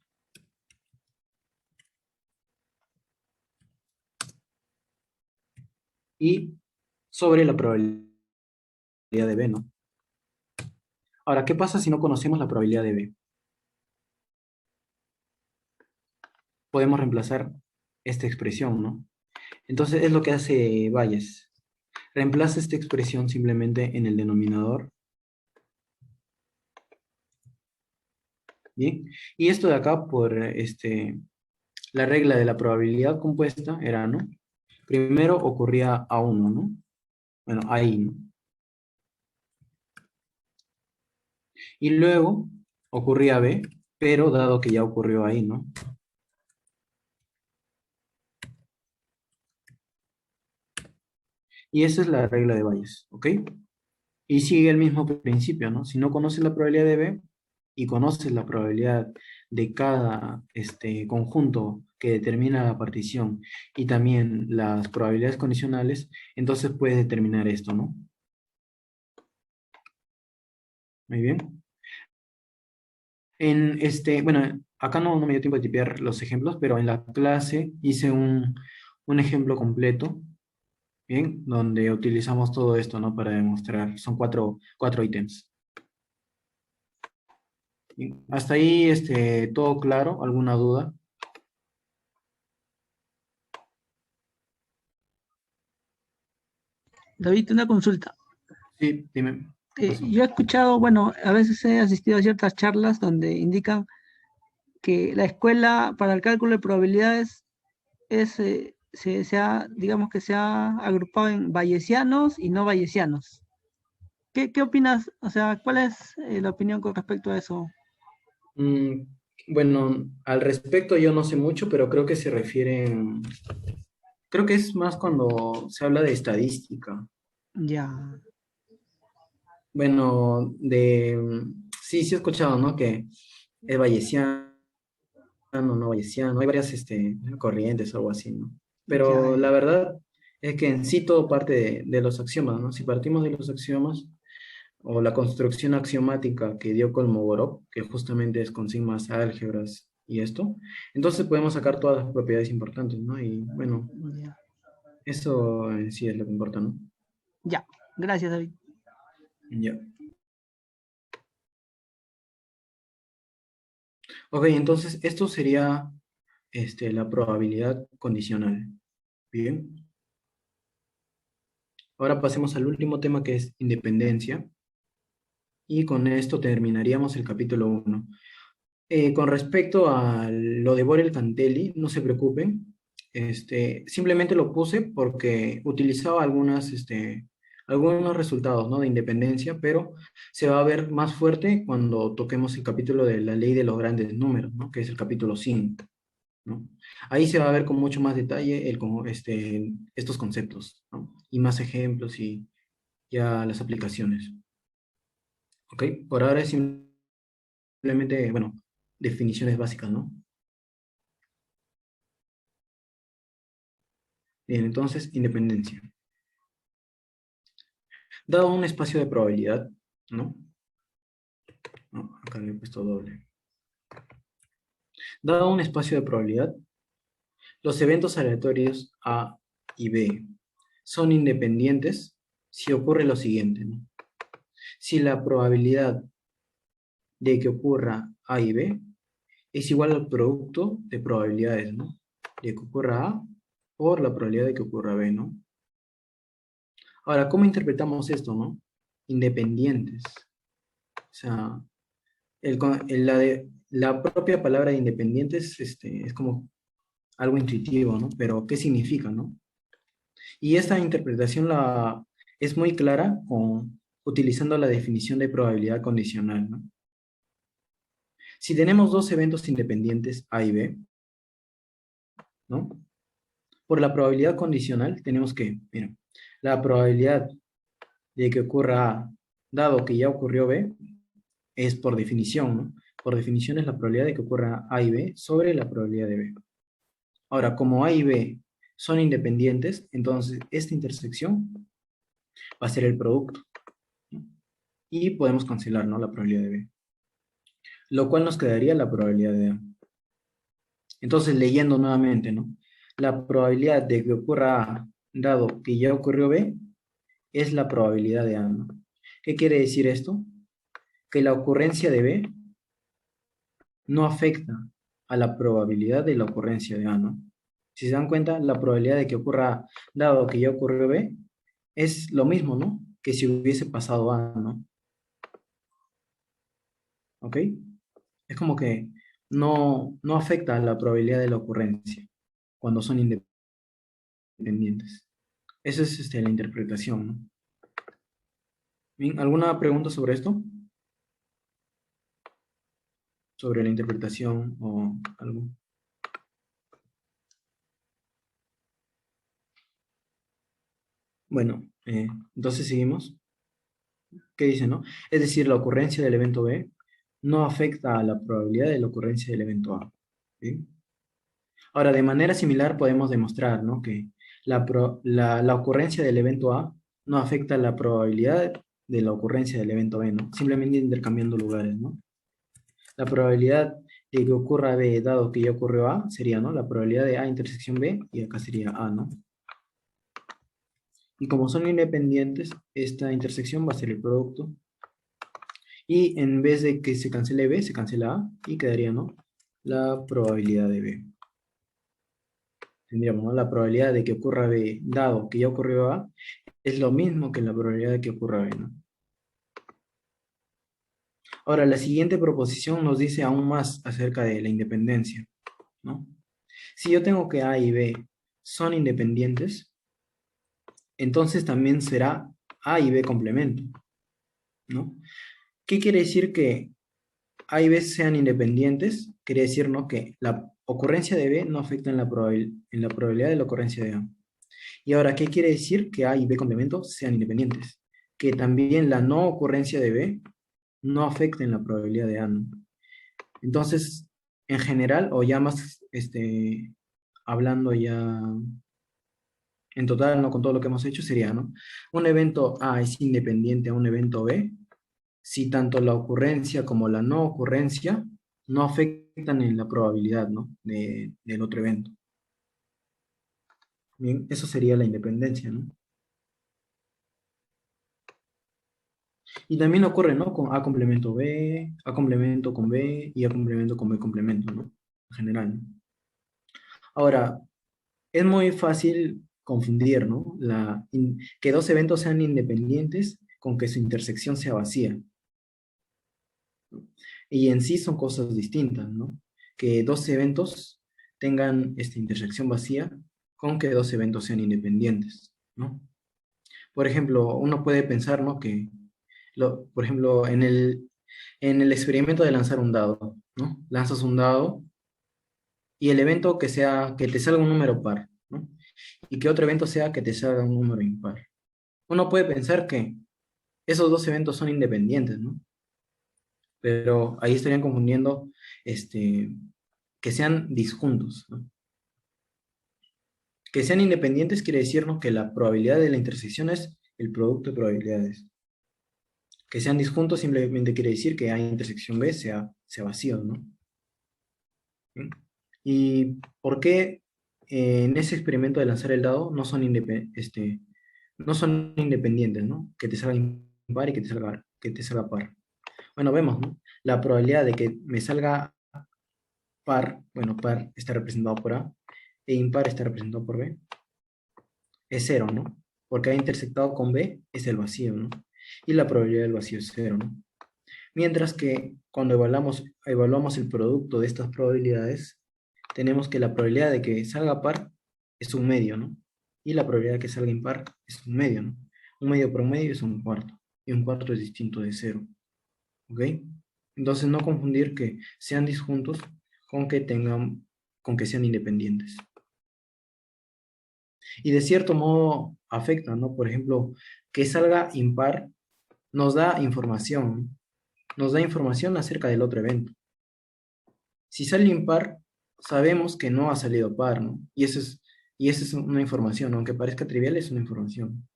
y sobre la probabilidad de B, ¿no? Ahora, ¿qué pasa si no conocemos la probabilidad de B? Podemos reemplazar esta expresión, ¿no? Entonces es lo que hace Bayes. Reemplaza esta expresión simplemente en el denominador. ¿Bien? Y esto de acá por la regla de la probabilidad compuesta era, ¿no? Primero ocurría a uno, ¿no? Bueno, ahí, ¿no? Y luego ocurría a B, pero dado que ya ocurrió ahí, ¿no? Y esa es la regla de Bayes, ¿ok? Y sigue el mismo principio, ¿no? Si no conoces la probabilidad de B y conoces la probabilidad de cada conjunto que determina la partición y también las probabilidades condicionales, entonces puedes determinar esto, ¿no? Muy bien. Bueno, acá no me dio tiempo de tipear los ejemplos, pero en la clase hice un ejemplo completo, ¿bien? Donde utilizamos todo esto, ¿no? Para demostrar. Son cuatro ítems. Bien. Hasta ahí, todo claro. ¿Alguna duda? David, una consulta. Sí, dime. ¿Qué pasó? Yo he escuchado, bueno, a veces he asistido a ciertas charlas donde indican que la escuela para el cálculo de probabilidades digamos que se ha agrupado en bayesianos y no bayesianos. ¿Qué opinas? O sea, ¿cuál es la opinión con respecto a eso? Mm, bueno, al respecto yo no sé mucho, pero creo que se refieren, creo que es más cuando se habla de estadística. Ya, Bueno, sí he escuchado, ¿no? Que es bayesiano, no bayesiano, hay varias corrientes o algo así, ¿no? ya, Pero la ya. verdad es que en sí todo parte de los axiomas, ¿no? Si partimos de los axiomas, o la construcción axiomática que dio Kolmogorov, que justamente es con sigmas, álgebras y esto, entonces podemos sacar todas las propiedades importantes, ¿no? Y bueno, Ya, eso en sí es lo que importa, ¿no? ya. Gracias, David. Ya. Ok, entonces esto sería la probabilidad condicional. Bien. Ahora pasemos al último tema que es independencia. Y con esto terminaríamos el capítulo 1. Con respecto a lo de Borel-Cantelli, no se preocupen. Simplemente lo puse porque utilizaba algunos resultados, ¿no? De independencia, pero se va a ver más fuerte cuando toquemos el capítulo de la ley de los grandes números, ¿no? Que es el capítulo 5, ¿no? Ahí se va a ver con mucho más detalle estos conceptos, ¿no? Y más ejemplos y ya las aplicaciones, ¿ok? Por ahora es simplemente, bueno, definiciones básicas, ¿no? Bien, entonces, independencia. Dado un espacio de probabilidad, ¿no? No, acá le he puesto doble. Dado un espacio de probabilidad, los eventos aleatorios A y B son independientes si ocurre lo siguiente, ¿no? Si la probabilidad de que ocurra A y B es igual al producto de probabilidades, ¿no? De que ocurra A por la probabilidad de que ocurra B, ¿no? Ahora, ¿cómo interpretamos esto, no? Independientes. O sea, la propia palabra de independientes es como algo intuitivo, ¿no? Pero, ¿qué significa, no? Y esta interpretación es muy clara utilizando la definición de probabilidad condicional, ¿no? Si tenemos dos eventos independientes A y B, ¿no? Por la probabilidad condicional tenemos que, mira, la probabilidad de que ocurra A, dado que ya ocurrió B, es por definición, ¿no? Por definición es la probabilidad de que ocurra A y B sobre la probabilidad de B. Ahora, como A y B son independientes, entonces esta intersección va a ser el producto, ¿no? Y podemos cancelar, ¿no? La probabilidad de B. Lo cual nos quedaría la probabilidad de A. Entonces, leyendo nuevamente, ¿no? La probabilidad de que ocurra A, dado que ya ocurrió B, es la probabilidad de A, ¿no? ¿Qué quiere decir esto? Que la ocurrencia de B no afecta a la probabilidad de la ocurrencia de A, ¿no? Si se dan cuenta, la probabilidad de que ocurra A, dado que ya ocurrió B, es lo mismo, ¿no? Que si hubiese pasado A, ¿no? ¿Ok? Es como que no afecta a la probabilidad de la ocurrencia cuando son independientes. Esa es la interpretación, ¿no? Bien, ¿alguna pregunta sobre esto? ¿Sobre la interpretación o algo? Bueno, entonces seguimos. ¿Qué dice, no? Es decir, la ocurrencia del evento B no afecta a la probabilidad de la ocurrencia del evento A. ¿Bien? Ahora, de manera similar podemos demostrar, ¿no? Que la ocurrencia del evento A no afecta a la probabilidad de la ocurrencia del evento B, ¿no? Simplemente intercambiando lugares, ¿no? La probabilidad de que ocurra B dado que ya ocurrió A sería, ¿no? La probabilidad de A intersección B y acá sería A, ¿no? Y como son independientes, esta intersección va a ser el producto. Y en vez de que se cancele B, se cancela A y quedaría, ¿no? La probabilidad de B. Tendríamos, ¿no? La probabilidad de que ocurra B dado que ya ocurrió A es lo mismo que la probabilidad de que ocurra B, ¿no? Ahora, la siguiente proposición nos dice aún más acerca de la independencia, ¿no? Si yo tengo que A y B son independientes, entonces también será A y B complemento, ¿no? ¿Qué quiere decir que A y B sean independientes? Quiere decir, ¿no? Que la ocurrencia de B no afecta en la probabilidad de la ocurrencia de A. Y ahora, ¿qué quiere decir que A y B complemento sean independientes? Que también la no ocurrencia de B no afecta en la probabilidad de A, ¿no? Entonces, en general, o ya más, hablando ya en total, ¿no? Con todo lo que hemos hecho, sería, ¿no? Un evento A es independiente a un evento B si tanto la ocurrencia como la no ocurrencia no afectan en la probabilidad, ¿no? Del otro evento. Bien, eso sería la independencia, ¿no? Y también ocurre, ¿no? Con A complemento B, A complemento con B y A complemento con B complemento, ¿no? En general, ¿no? Ahora, es muy fácil confundir, ¿no? Que dos eventos sean independientes con que su intersección sea vacía. Y en sí son cosas distintas, ¿no? Que dos eventos tengan esta intersección vacía con que dos eventos sean independientes, ¿no? por ejemplo, uno puede pensar, ¿no? Que, por ejemplo, en el experimento de lanzar un dado, ¿no? Lanzas un dado y el evento que sea que te salga un número par, ¿no? Y que otro evento sea que te salga un número impar. Uno puede pensar que esos dos eventos son independientes, ¿no? Pero ahí estarían confundiendo que sean disjuntos, ¿no? Que sean independientes quiere decirnos que la probabilidad de la intersección es el producto de probabilidades. Que sean disjuntos simplemente quiere decir que A intersección B sea vacío, ¿no? ¿Bien? ¿Y por qué en ese experimento de lanzar el dado no son independientes, ¿no? Que te salga impar y que te salga par. Bueno, vemos, ¿no? La probabilidad de que me salga par, bueno, par está representado por A, e impar está representado por B, es cero, ¿no? Porque A intersectado con B es el vacío, ¿no? Y la probabilidad del vacío es cero, ¿no? Mientras que cuando evaluamos el producto de estas probabilidades, tenemos que la probabilidad de que salga par es un medio, ¿no? Y la probabilidad de que salga impar es un medio, ¿no? Un medio por un medio es un cuarto, y un cuarto es distinto de cero, ¿ok? Entonces no confundir que sean disjuntos con que sean independientes. Y de cierto modo afecta, ¿no? Por ejemplo, que salga impar nos da información, ¿no? Nos da información acerca del otro evento. Si sale impar, sabemos que no ha salido par, ¿no? Y esa es una información, aunque parezca trivial, es una información.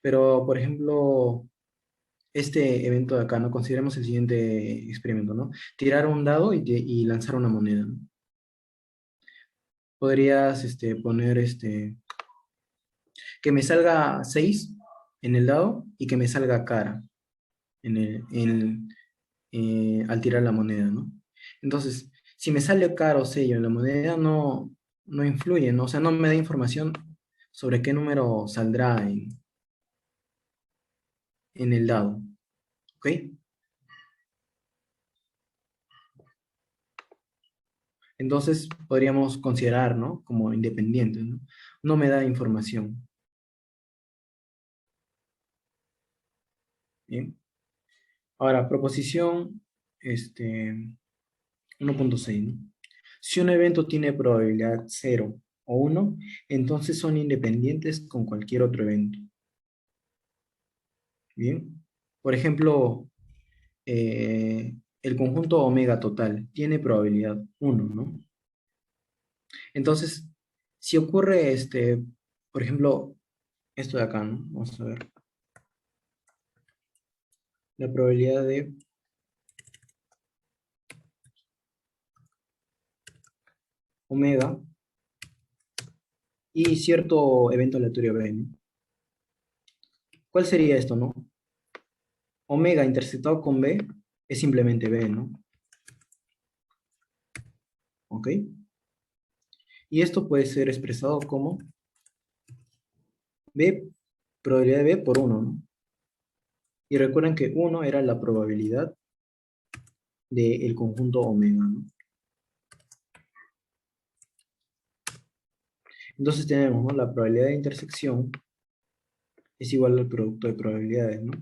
Pero, por ejemplo, este evento de acá, ¿no? Consideremos el siguiente experimento, ¿no? Tirar un dado y lanzar una moneda, ¿no? Podrías poner que me salga 6 en el dado y que me salga cara al tirar la moneda, ¿no? Entonces, si me sale cara o sello en la moneda, no influye, ¿no? O sea, no me da información sobre qué número saldrá en el dado, ¿ok? Entonces, podríamos considerar, ¿no? Como independientes, ¿no? No me da información, ¿bien? Ahora, proposición, 1.6, ¿no? Si un evento tiene probabilidad cero o uno, entonces son independientes con cualquier otro evento. Bien. Por ejemplo, el conjunto omega total tiene probabilidad uno, ¿no? Entonces, si ocurre por ejemplo, esto de acá, ¿no? Vamos a ver. La probabilidad de omega y cierto evento aleatorio B, ¿no? ¿Cuál sería esto, no? Omega interceptado con B es simplemente B, ¿no? ¿Ok? Y esto puede ser expresado como B, probabilidad de B por 1, ¿no? Y recuerden que 1 era la probabilidad del conjunto omega, ¿no? Entonces tenemos, ¿no? La probabilidad de intersección es igual al producto de probabilidades, ¿no?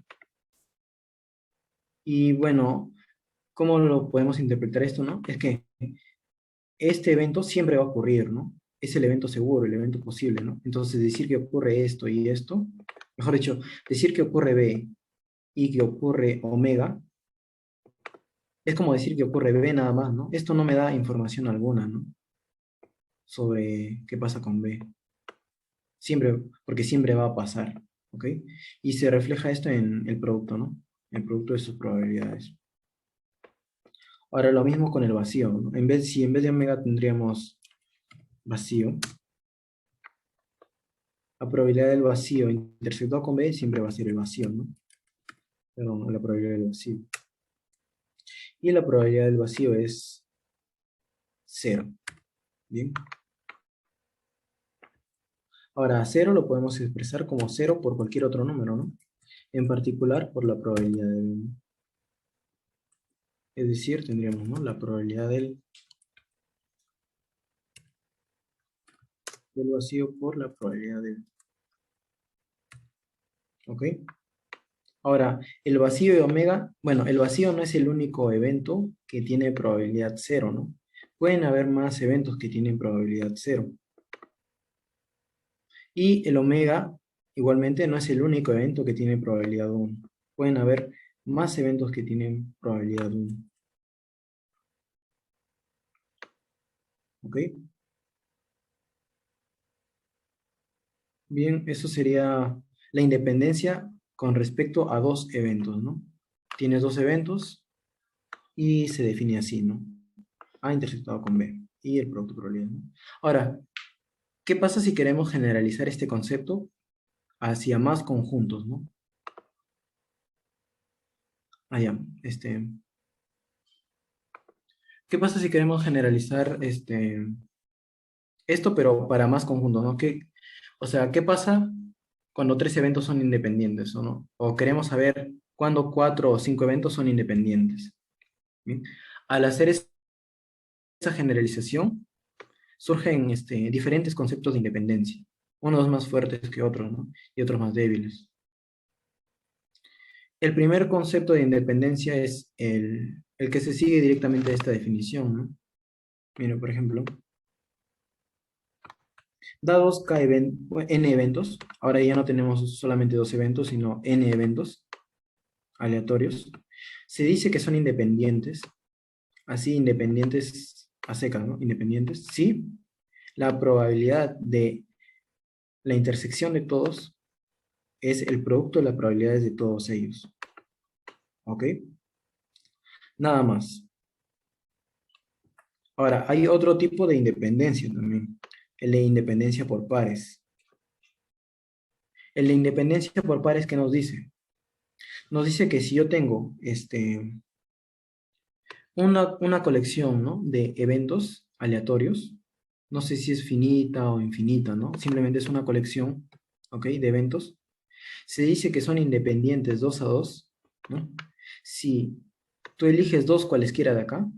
Y bueno, ¿cómo lo podemos interpretar esto, no? Es que este evento siempre va a ocurrir, ¿no? Es el evento seguro, el evento posible, ¿no? Entonces decir que ocurre esto y esto, mejor dicho, decir que ocurre B y que ocurre omega, es como decir que ocurre B nada más, ¿no? Esto no me da información alguna, ¿no? Sobre qué pasa con B. Siempre, porque siempre va a pasar, ¿ok? Y se refleja esto en el producto, ¿no? El producto de sus probabilidades. Ahora lo mismo con el vacío, ¿no? Si en vez de omega tendríamos vacío, la probabilidad del vacío intersectado con B siempre va a ser el vacío, ¿no? Perdón, la probabilidad del vacío. Y la probabilidad del vacío es cero. Bien. Ahora, cero lo podemos expresar como cero por cualquier otro número, ¿no? En particular por la probabilidad de B. Es decir, tendríamos, ¿no? La probabilidad del vacío por la probabilidad ¿Ok? Ahora, el vacío de omega, bueno, el vacío no es el único evento que tiene probabilidad cero, ¿no? Pueden haber más eventos que tienen probabilidad cero. Y el omega, igualmente, no es el único evento que tiene probabilidad uno. Pueden haber más eventos que tienen probabilidad uno. ¿Ok? Bien, eso sería la independencia con respecto a dos eventos, ¿no? Tienes dos eventos y se define así, ¿no? A intersectado con B y el producto de probabilidad, ¿no? Ahora, ¿qué pasa si queremos generalizar este concepto hacia más conjuntos, ¿no? Allá, ¿qué pasa si queremos generalizar esto, pero para más conjuntos, ¿no? O sea, ¿qué pasa cuando tres eventos son independientes, o no? O queremos saber cuándo cuatro o cinco eventos son independientes. ¿Bien? Al hacer esa generalización, surgen diferentes conceptos de independencia, unos más fuertes que otros, ¿no? Y otros más débiles. El primer concepto de independencia es el que se sigue directamente de esta definición, ¿no? Mira, por ejemplo, dados n eventos, ahora ya no tenemos solamente dos eventos, sino n eventos aleatorios, se dice que son independientes, así independientes a secas, ¿no? Independientes, sí, la probabilidad de la intersección de todos es el producto de las probabilidades de todos ellos. ¿Ok? Nada más. Ahora, hay otro tipo de independencia también, el de independencia por pares. El de independencia por pares, ¿qué nos dice? Nos dice que si yo tengo una colección, ¿no? de eventos aleatorios, no sé si es finita o infinita, ¿no? Simplemente es una colección, ¿ok? De eventos. Se dice que son independientes dos a dos, ¿no? Si tú eliges dos cualesquiera de acá,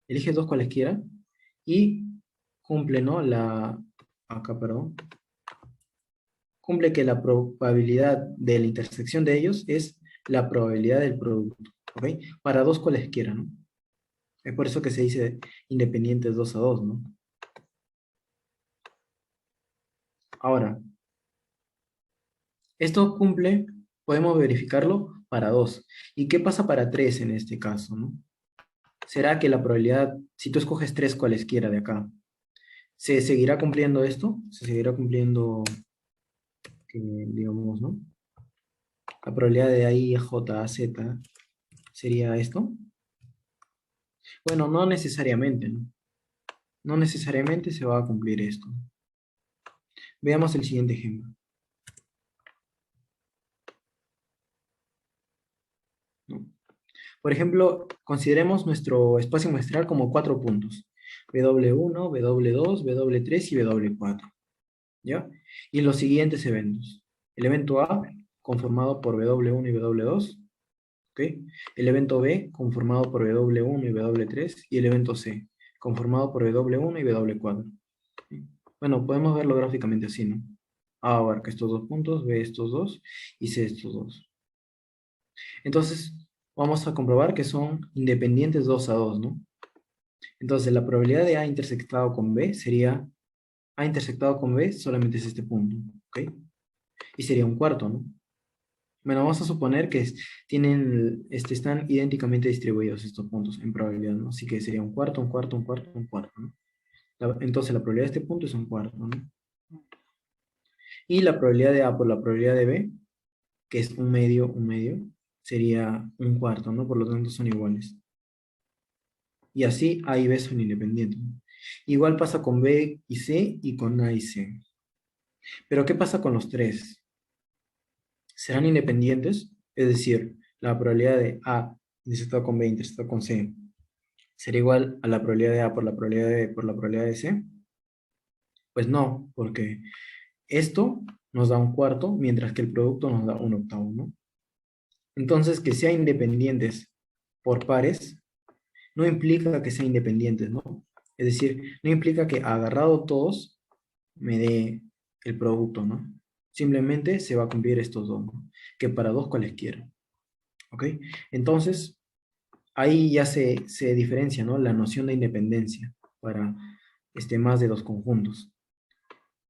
eliges dos cualesquiera y cumple, ¿no? Acá, perdón, cumple que la probabilidad de la intersección de ellos es la probabilidad del producto, ¿ok? Para dos cualesquiera, ¿no? Es por eso que se dice independientes 2 a 2, ¿no? Ahora, esto cumple, podemos verificarlo para 2. ¿Y qué pasa para 3 en este caso, no? ¿Será que la probabilidad, si tú escoges 3 cualesquiera de acá, se seguirá cumpliendo esto? ¿Se seguirá cumpliendo, digamos, ¿no? La probabilidad de ahí J a Z sería esto. Bueno, no necesariamente, ¿no? No necesariamente se va a cumplir esto. Veamos el siguiente ejemplo, ¿no? Por ejemplo, consideremos nuestro espacio muestral como 4 puntos. W1, W2, W3 y W4. ¿Ya? Y los siguientes eventos. El evento A, conformado por W1 y W2. ¿Ok? El evento B, conformado por W1 y W3. Y el evento C, conformado por W1 y W4. Bueno, podemos verlo gráficamente así, ¿no? A abarca estos dos puntos, B estos dos y C estos dos. Entonces, vamos a comprobar que son independientes 2 a 2, ¿no? Entonces, la probabilidad de A intersectado con B sería A intersectado con B solamente es este punto, ¿ok? Y sería un cuarto, ¿no? Bueno, vamos a suponer que están idénticamente distribuidos estos puntos en probabilidad, ¿no? Así que sería un cuarto, un cuarto, un cuarto, un cuarto, ¿no? Entonces, la probabilidad de este punto es un cuarto, ¿no? Y la probabilidad de A por la probabilidad de B, que es un medio, sería un cuarto, ¿no? Por lo tanto, son iguales. Y así A y B son independientes. Igual pasa con B y C y con A y C. Pero ¿qué pasa con los tres? ¿Serán independientes? Es decir, la probabilidad de A intersectado con B intersectado con C será igual a la probabilidad de A por la probabilidad de B por la probabilidad de C. Pues no, porque esto nos da un cuarto, mientras que el producto nos da un octavo, ¿no? Entonces, que sean independientes por pares no implica que sean independientes, ¿no? Es decir, no implica que agarrado todos me dé el producto, ¿no? simplemente se va a cumplir estos dos, ¿no? Que para dos cualesquiera. ¿Ok? Entonces, ahí ya se diferencia, ¿no? La noción de independencia para más de dos conjuntos.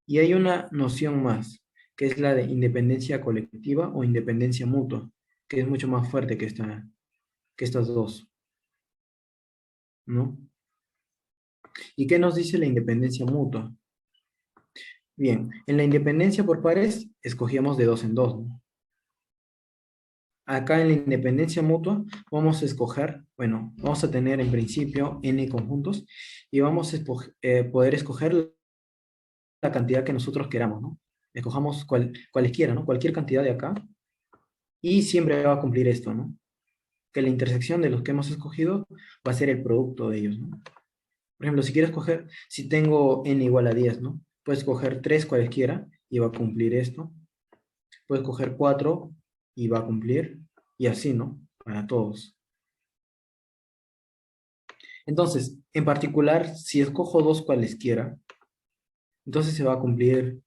Y hay una noción más, que es la de independencia colectiva o independencia mutua, que es mucho más fuerte que estas dos, ¿no? ¿Y qué nos dice la independencia mutua? Bien, en la independencia por pares escogíamos de dos en dos, ¿no? Acá en la independencia mutua vamos a escoger, bueno, vamos a tener en principio n conjuntos y vamos a poder escoger la cantidad que nosotros queramos, ¿no? Escojamos cualesquiera, ¿no? Cualquier cantidad de acá y siempre va a cumplir esto, ¿no? Que la intersección de los que hemos escogido va a ser el producto de ellos, ¿no? Por ejemplo, si quiero escoger, si tengo n igual a 10, ¿no? Puedes escoger 3 cualesquiera y va a cumplir esto. Puedes escoger 4 y va a cumplir, y así, ¿no? Para todos. Entonces, en particular, si escojo 2 cualesquiera, entonces se va a cumplir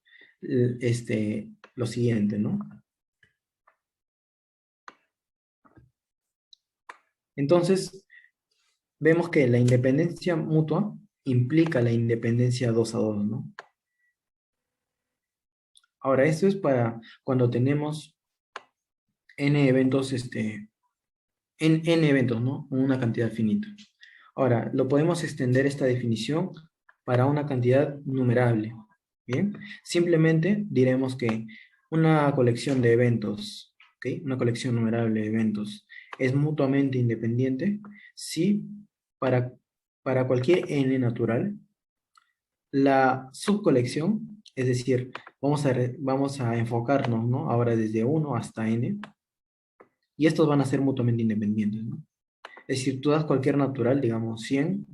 lo siguiente, ¿no? Entonces, vemos que la independencia mutua implica la independencia 2 a 2, ¿no? Ahora, esto es para cuando tenemos n eventos, n eventos, ¿no? Una cantidad finita. Ahora, lo podemos extender esta definición para una cantidad numerable, ¿bien? Simplemente diremos que una colección de eventos, ¿ok? Una colección numerable de eventos es mutuamente independiente si para, para cualquier n natural, la subcolección, es decir, vamos a enfocarnos, ¿no? Ahora desde 1 hasta n, y estos van a ser mutuamente independientes, ¿no? Es decir, tú das cualquier natural, digamos 100,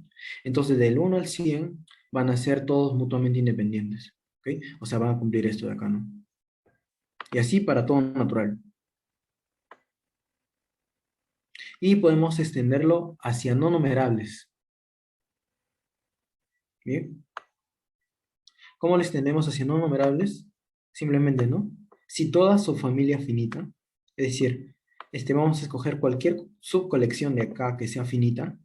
entonces del 1 al 100 van a ser todos mutuamente independientes, ¿ok? O sea, van a cumplir esto de acá, ¿no? Y así para todo natural. Y podemos extenderlo hacia no numerables, ¿bien? ¿Cómo lo extendemos hacia no numerables? Simplemente, ¿no? Si toda su familia finita, es decir, vamos a escoger cualquier subcolección de acá que sea finita,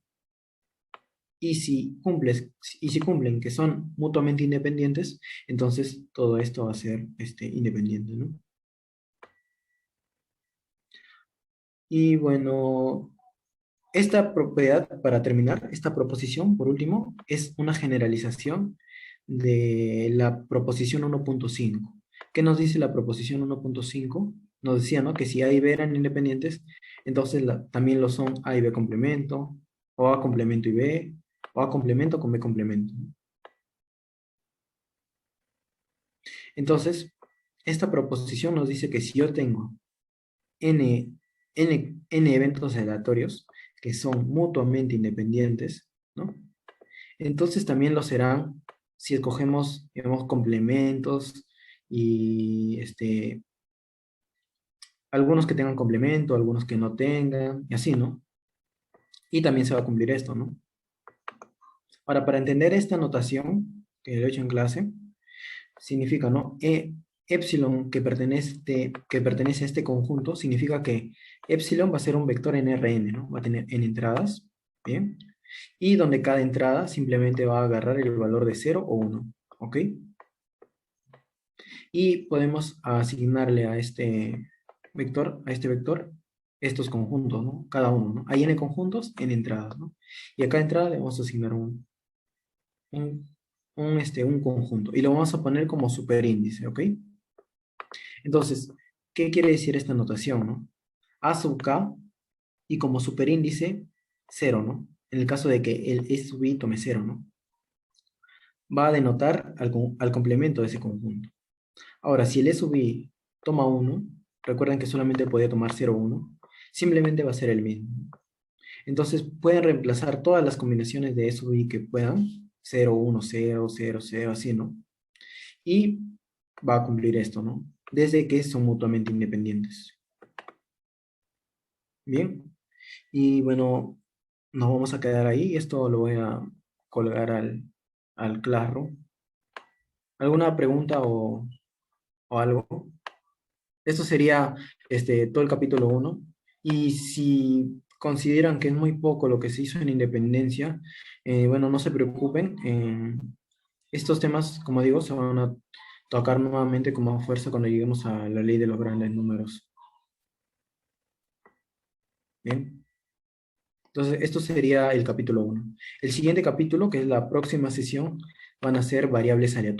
y si cumplen que son mutuamente independientes, entonces todo esto va a ser independiente, ¿no? Y bueno, esta propiedad, para terminar, esta proposición, por último, es una generalización de la proposición 1.5. ¿Qué nos dice la proposición 1.5? Nos decía, ¿no? Que si A y B eran independientes, entonces también lo son A y B complemento, o A complemento y B, o A complemento con B complemento, ¿no? Entonces, esta proposición nos dice que si yo tengo n eventos aleatorios que son mutuamente independientes, ¿no? Entonces también lo serán si escogemos, digamos, complementos y algunos que tengan complemento, algunos que no tengan, y así, ¿no? Y también se va a cumplir esto, ¿no? Ahora, para entender esta notación, que lo he hecho en clase, significa, ¿no? Epsilon que pertenece a este conjunto significa que epsilon va a ser un vector en Rn, ¿no? Va a tener n entradas, ¿bien? Y donde cada entrada simplemente va a agarrar el valor de 0 o 1, ¿ok? Y podemos asignarle a este vector, estos conjuntos, ¿no? Cada uno, ¿no? Hay n conjuntos, n entradas, ¿no? Y a cada entrada le vamos a asignar un, un conjunto. Y lo vamos a poner como superíndice, ¿ok? Entonces, ¿qué quiere decir esta notación, no? A sub k y como superíndice 0, ¿no? En el caso de que el E sub i tome 0, ¿no? Va a denotar al complemento de ese conjunto. Ahora, si el E sub i toma 1, recuerden que solamente podía tomar 0, 1, simplemente va a ser el mismo. Entonces, pueden reemplazar todas las combinaciones de E sub i que puedan, 0, 1, 0, 0, 0, así, ¿no? Y va a cumplir esto, ¿no? Desde que son mutuamente independientes. Bien, y bueno, nos vamos a quedar ahí. Esto lo voy a colgar al Classroom. ¿Alguna pregunta o algo? Esto sería todo el capítulo uno. Y si consideran que es muy poco lo que se hizo en independencia, bueno, no se preocupen. Estos temas, como digo, se van a tocar nuevamente con más fuerza cuando lleguemos a la ley de los grandes números. Bien. Entonces, esto sería el capítulo uno. El siguiente capítulo, que es la próxima sesión, van a ser variables aleatorias.